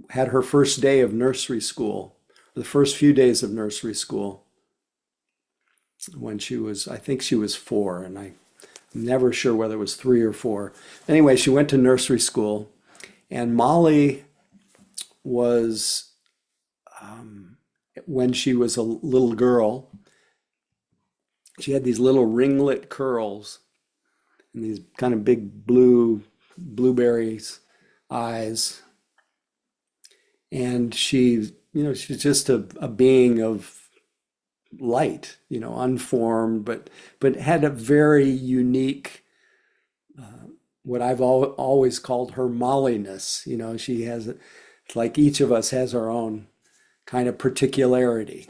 had her first day of nursery school, the first few days of nursery school, when she was, I think she was 4, and Never sure whether it was 3 or 4. Anyway, she went to nursery school, and Molly was, when she was a little girl, she had these little ringlet curls and these kind of big blueberries eyes. And she, she's just a being of light, unformed, but had a very unique, what I've always called her Molliness. She has, it's like each of us has our own kind of particularity.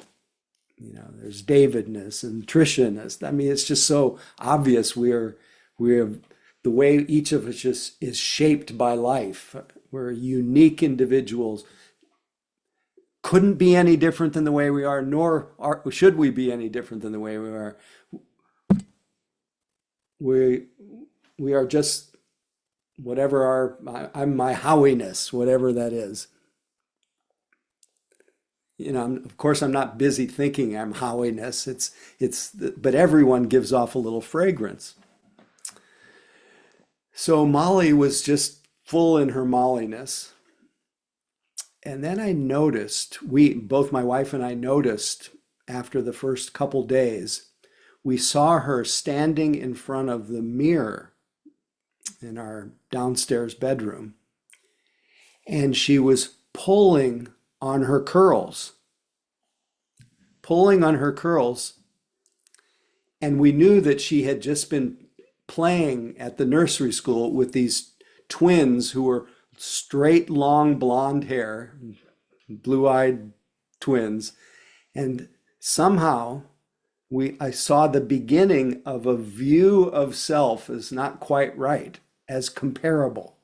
There's Davidness and Trishaness. I mean, it's just so obvious we're the way each of us just is shaped by life. We're unique individuals. Couldn't be any different than the way we are, should we be any different than the way we are. We are just whatever I'm my howiness, whatever that is. Of course, I'm not busy thinking I'm howiness. But everyone gives off a little fragrance. So Molly was just full in her Molliness. And then I noticed, both my wife and I noticed after the first couple days, we saw her standing in front of the mirror in our downstairs bedroom. And she was pulling on her curls. And we knew that she had just been playing at the nursery school with these twins who were straight, long blonde hair, blue-eyed twins. And somehow I saw the beginning of a view of self as not quite right, as comparable.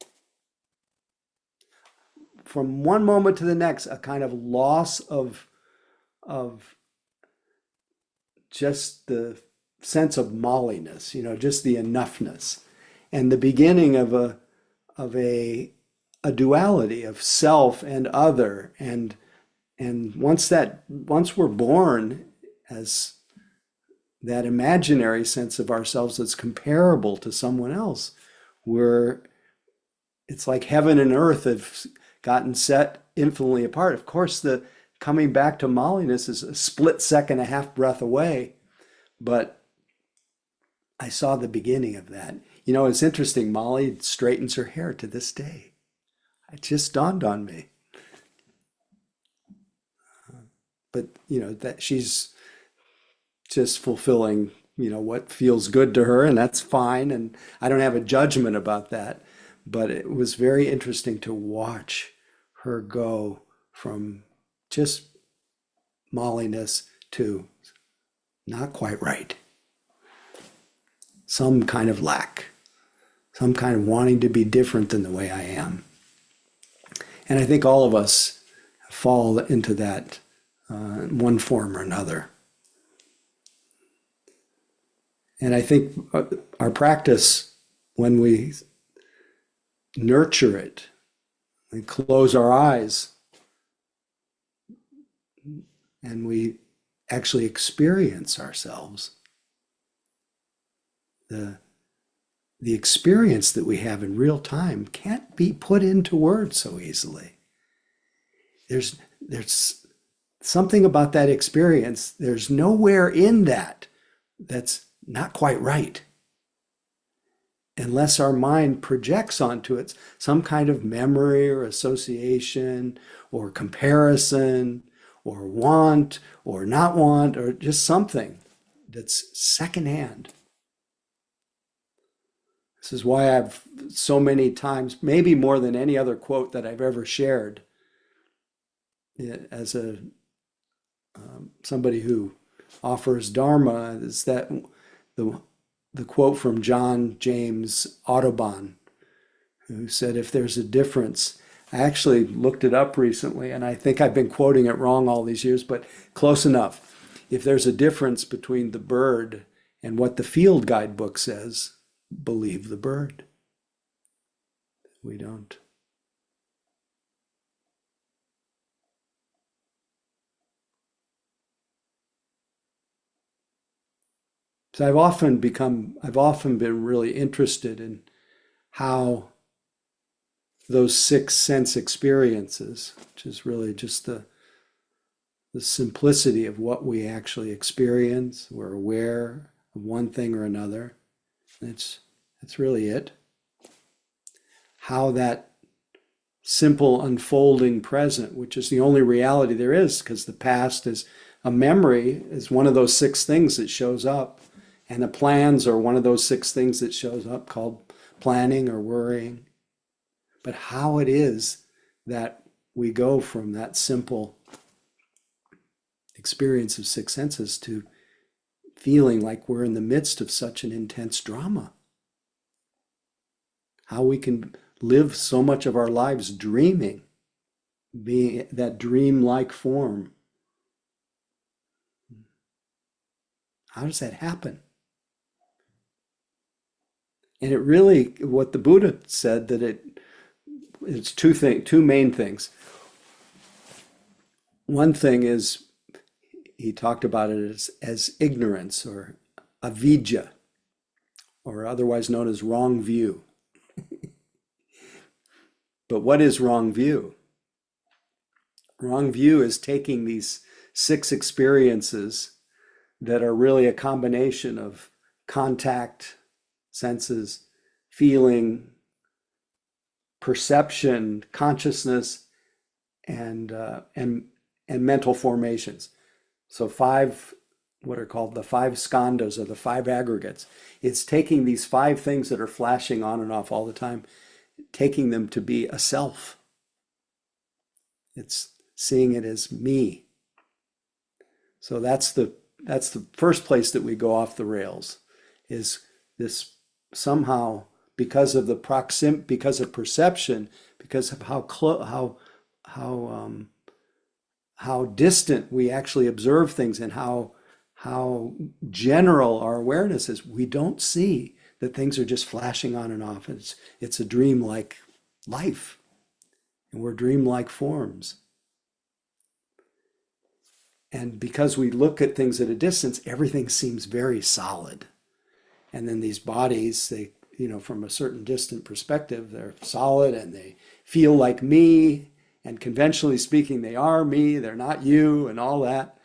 From one moment to the next, a kind of loss of just the sense of molliness, just the enoughness, and the beginning of a duality of self and other, and once we're born as that imaginary sense of ourselves that's comparable to someone else, it's like heaven and earth have gotten set infinitely apart. Of course, the coming back to molliness is a split second, a half breath away, but I saw the beginning of that. It's interesting. Molly straightens her hair to this day. It just dawned on me. But, that she's just fulfilling, what feels good to her, and that's fine. And I don't have a judgment about that. But it was very interesting to watch her go from just molliness to not quite right. Some kind of lack, some kind of wanting to be different than the way I am. And I think all of us fall into that in one form or another. And I think our practice, when we nurture it and close our eyes and we actually experience ourselves, the experience that we have in real time can't be put into words so easily. There's something about that experience. There's nowhere in that that's not quite right, unless our mind projects onto it some kind of memory or association or comparison or want or not want, or just something that's secondhand. This is why I've so many times, maybe more than any other quote that I've ever shared, as somebody who offers Dharma, is that the quote from John James Audubon, who said, if there's a difference, I actually looked it up recently, and I think I've been quoting it wrong all these years, but close enough. If there's a difference between the bird and what the field guidebook says, believe the bird. We don't. So I've often been really interested in how those six sense experiences, which is really just the simplicity of what we actually experience. We're aware of one thing or another. That's really it. How that simple unfolding present, which is the only reality there is, because the past is a memory, is one of those six things that shows up. And the plans are one of those six things that shows up, called planning or worrying. But how it is that we go from that simple experience of six senses to feeling like we're in the midst of such an intense drama. How we can live so much of our lives dreaming, being that dream-like form. How does that happen? And it really, what the Buddha said, that it's two main things. One thing is, he talked about it as ignorance, or avidya, or otherwise known as wrong view. But what is wrong view? Wrong view is taking these six experiences that are really a combination of contact, senses, feeling, perception, consciousness, and mental formations. So what are called the five skandhas, or the five aggregates. It's taking these five things that are flashing on and off all the time, taking them to be a self. It's seeing it as me. So that's the first place that we go off the rails, is this somehow, because of because of perception, because of how distant we actually observe things, and how general our awareness is, we don't see that things are just flashing on and off. It's a dream-like life, and we're dream-like forms. And because we look at things at a distance, everything seems very solid. And then these bodies, they, from a certain distant perspective, they're solid and they feel like me. And conventionally speaking, they are me, they're not you, and all that.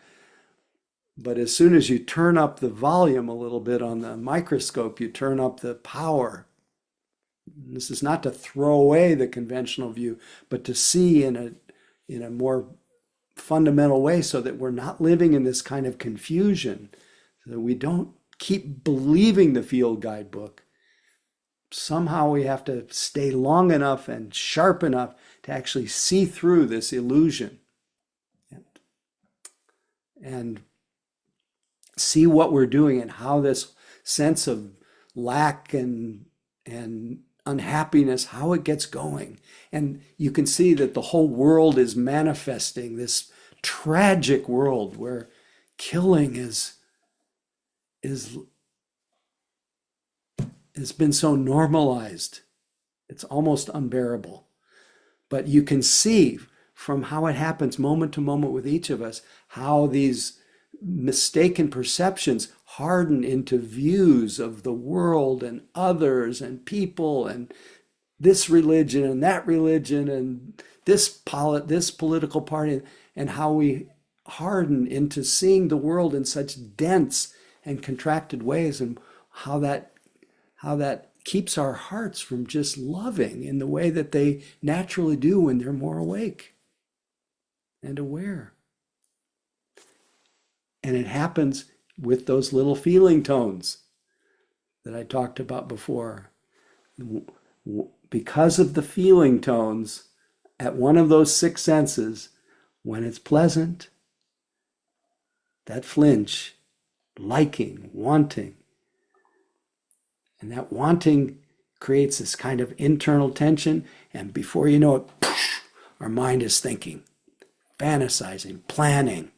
But as soon as you turn up the volume a little bit on the microscope, you turn up the power. This is not to throw away the conventional view, but to see in a more fundamental way, so that we're not living in this kind of confusion, so that we don't keep believing the field guidebook. Somehow we have to stay long enough and sharp enough to actually see through this illusion and see what we're doing, and how this sense of lack and unhappiness, how it gets going. And you can see that the whole world is manifesting this tragic world where killing has been so normalized, it's almost unbearable. But you can see from how it happens moment to moment with each of us, how these mistaken perceptions harden into views of the world and others and people and this religion and that religion and this political party, and how we harden into seeing the world in such dense and contracted ways, and how that keeps our hearts from just loving in the way that they naturally do when they're more awake and aware. And it happens with those little feeling tones that I talked about before. Because of the feeling tones at one of those six senses, when it's pleasant, that flinch, liking, wanting, and that wanting creates this kind of internal tension, and before you know it, our mind is thinking, fantasizing, planning,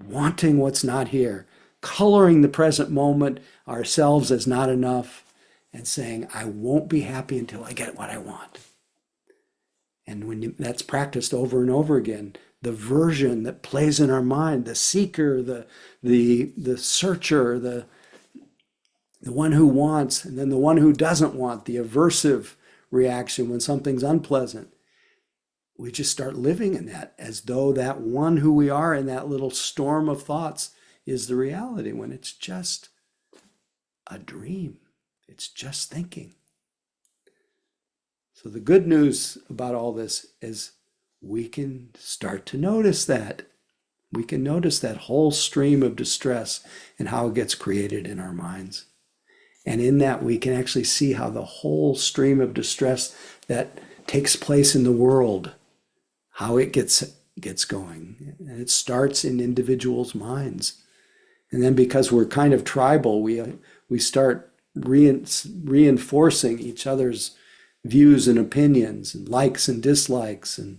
wanting what's not here, coloring the present moment ourselves as not enough, and saying, I won't be happy until I get what I want. And when that's practiced over and over again, the version that plays in our mind, the seeker, the searcher, the one who wants, and then the one who doesn't want, the aversive reaction when something's unpleasant. We just start living in that as though that one who we are in that little storm of thoughts is the reality, when it's just a dream. It's just thinking. So the good news about all this is we can start to notice that. We can notice that whole stream of distress and how it gets created in our minds. And in that, we can actually see how the whole stream of distress that takes place in the world, how it gets going. And it starts in individuals' minds. And then because we're kind of tribal, we start reinforcing each other's views and opinions and likes and dislikes. And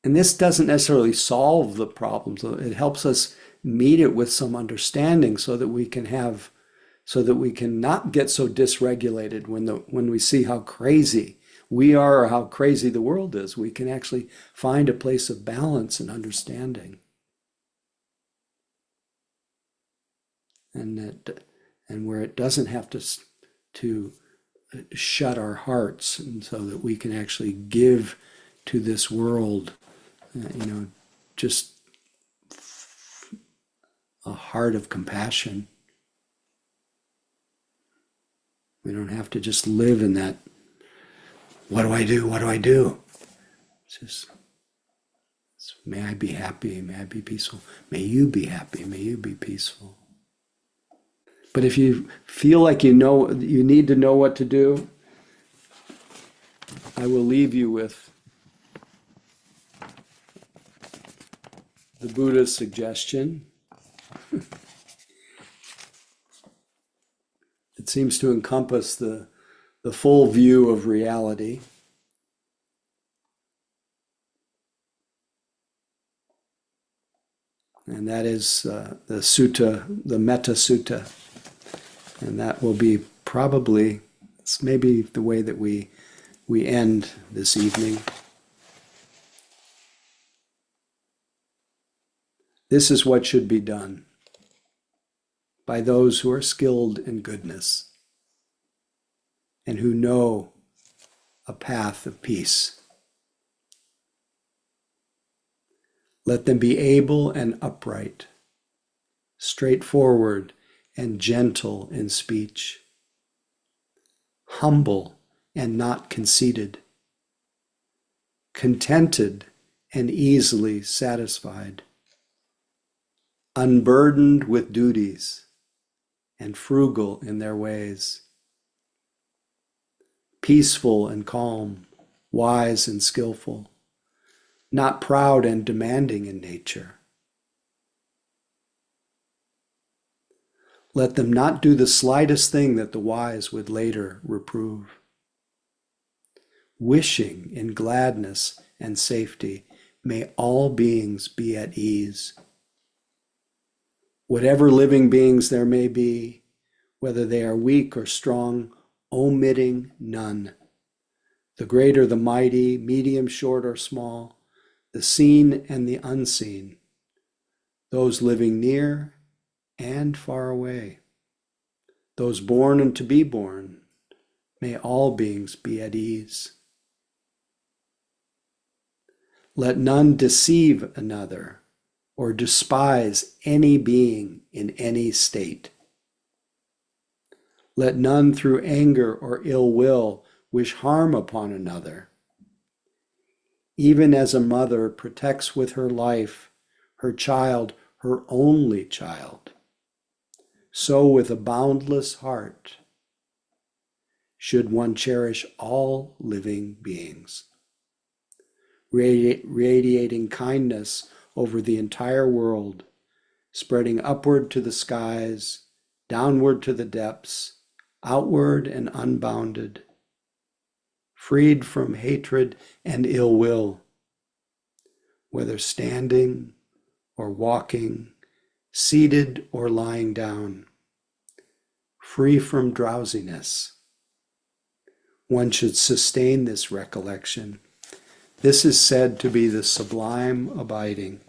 this doesn't necessarily solve the problems. It helps us meet it with some understanding so that we can not get so dysregulated when we see how crazy we are or how crazy the world is. We can actually find a place of balance and understanding. And where it doesn't have to shut our hearts, and so that we can actually give to this world, just a heart of compassion. We don't have to just live in that, what do I do? What do I do? It's just, may I be happy, may I be peaceful. May you be happy, may you be peaceful. But if you feel like you need to know what to do, I will leave you with the Buddha's suggestion. It seems to encompass the full view of reality. And that is the sutta, the Metta Sutta. And that will be probably, it's maybe the way that we end this evening. This is what should be done by those who are skilled in goodness and who know a path of peace. Let them be able and upright, straightforward and gentle in speech, humble and not conceited, contented and easily satisfied, unburdened with duties and frugal in their ways, peaceful and calm, wise and skillful, not proud and demanding in nature. Let them not do the slightest thing that the wise would later reprove. Wishing in gladness and safety, may all beings be at ease. Whatever living beings there may be, whether they are weak or strong, omitting none. The great or the mighty, medium, short, or small, the seen and the unseen, those living near and far away, those born and to be born, may all beings be at ease. Let none deceive another or despise any being in any state. Let none through anger or ill will wish harm upon another. Even as a mother protects with her life her child, her only child, so with a boundless heart should one cherish all living beings, radiating kindness over the entire world, spreading upward to the skies, downward to the depths, outward and unbounded, freed from hatred and ill will, whether standing or walking, seated or lying down, free from drowsiness. One should sustain this recollection. This is said to be the sublime abiding.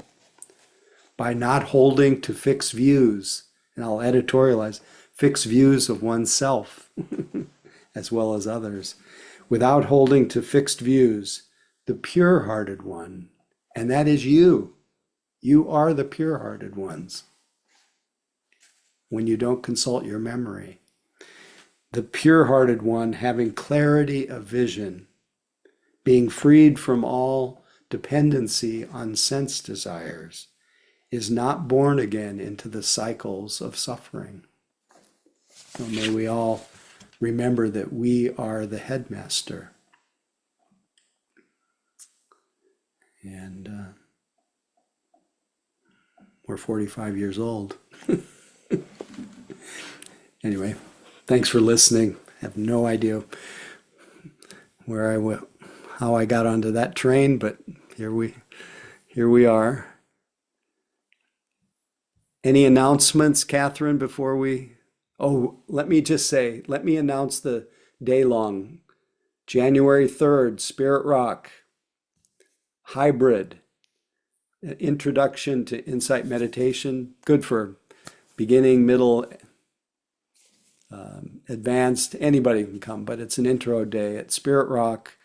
By not holding to fixed views and I'll editorialize, fixed views of oneself as well as others, without holding to fixed views, the pure-hearted one, and that is you. You are the pure-hearted ones when you don't consult your memory. The pure-hearted one having clarity of vision, being freed from all dependency on sense desires, is not born again into the cycles of suffering. So may we all remember that we are the headmaster. And we're 45 years old. Anyway, thanks for listening. I have no idea where I went, how I got onto that train, but here we are. Any announcements, Catherine, before we? Oh, let me announce the day long. January 3rd, Spirit Rock, hybrid, introduction to insight meditation, good for beginning, middle, advanced, anybody can come, but it's an intro day at Spirit Rock.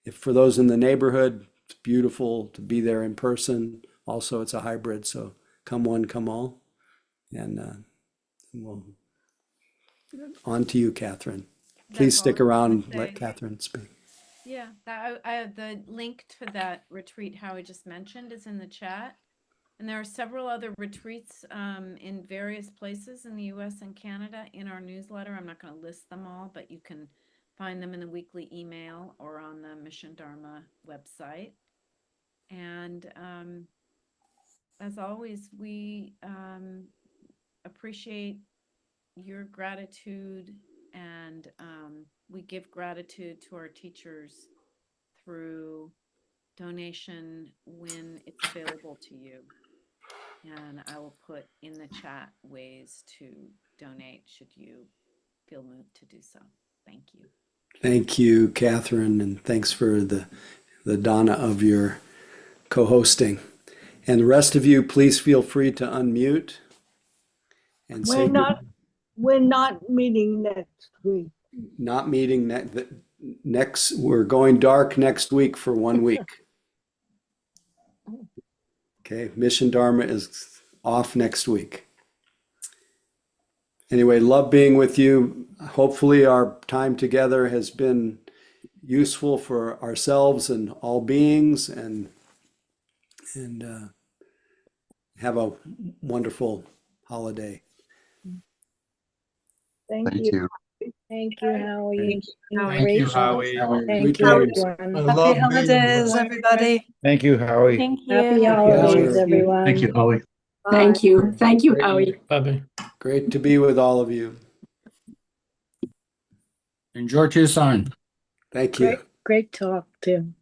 If for those in the neighborhood, it's beautiful to be there in person. Also, it's a hybrid, so come one, come all. And we'll on to you, Catherine. Please stick around and let Catherine speak. Yeah, the link to that retreat Howie just mentioned is in the chat. And there are several other retreats in various places in the US and Canada in our newsletter. I'm not going to list them all, but you can find them in the weekly email or on the Mission Dharma website. And as always, we appreciate your gratitude, and we give gratitude to our teachers through donation when it's available to you. And I will put in the chat ways to donate should you feel moved to do so. Thank you. Thank you, Catherine, and thanks for the Donna of your co-hosting. And the rest of you, please feel free to unmute and say we're not meeting next week. Not meeting next. We're going dark next week for 1 week. Okay, Mission Dharma is off next week. Anyway, love being with you. Hopefully our time together has been useful for ourselves and all beings, and have a wonderful holiday. Thank you. Thank you, Howie. Thank you, Howie. Thank you, everyone. Happy holidays, everybody. Thank you, Howie. Thank you. Happy holidays, everyone. Thank you, Howie. Thank you. Thank you, Howie. Bye-bye. Great to be with all of you. Enjoy Tucson. Thank you. Great talk, too.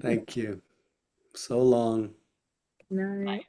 Thank you. So long. Night.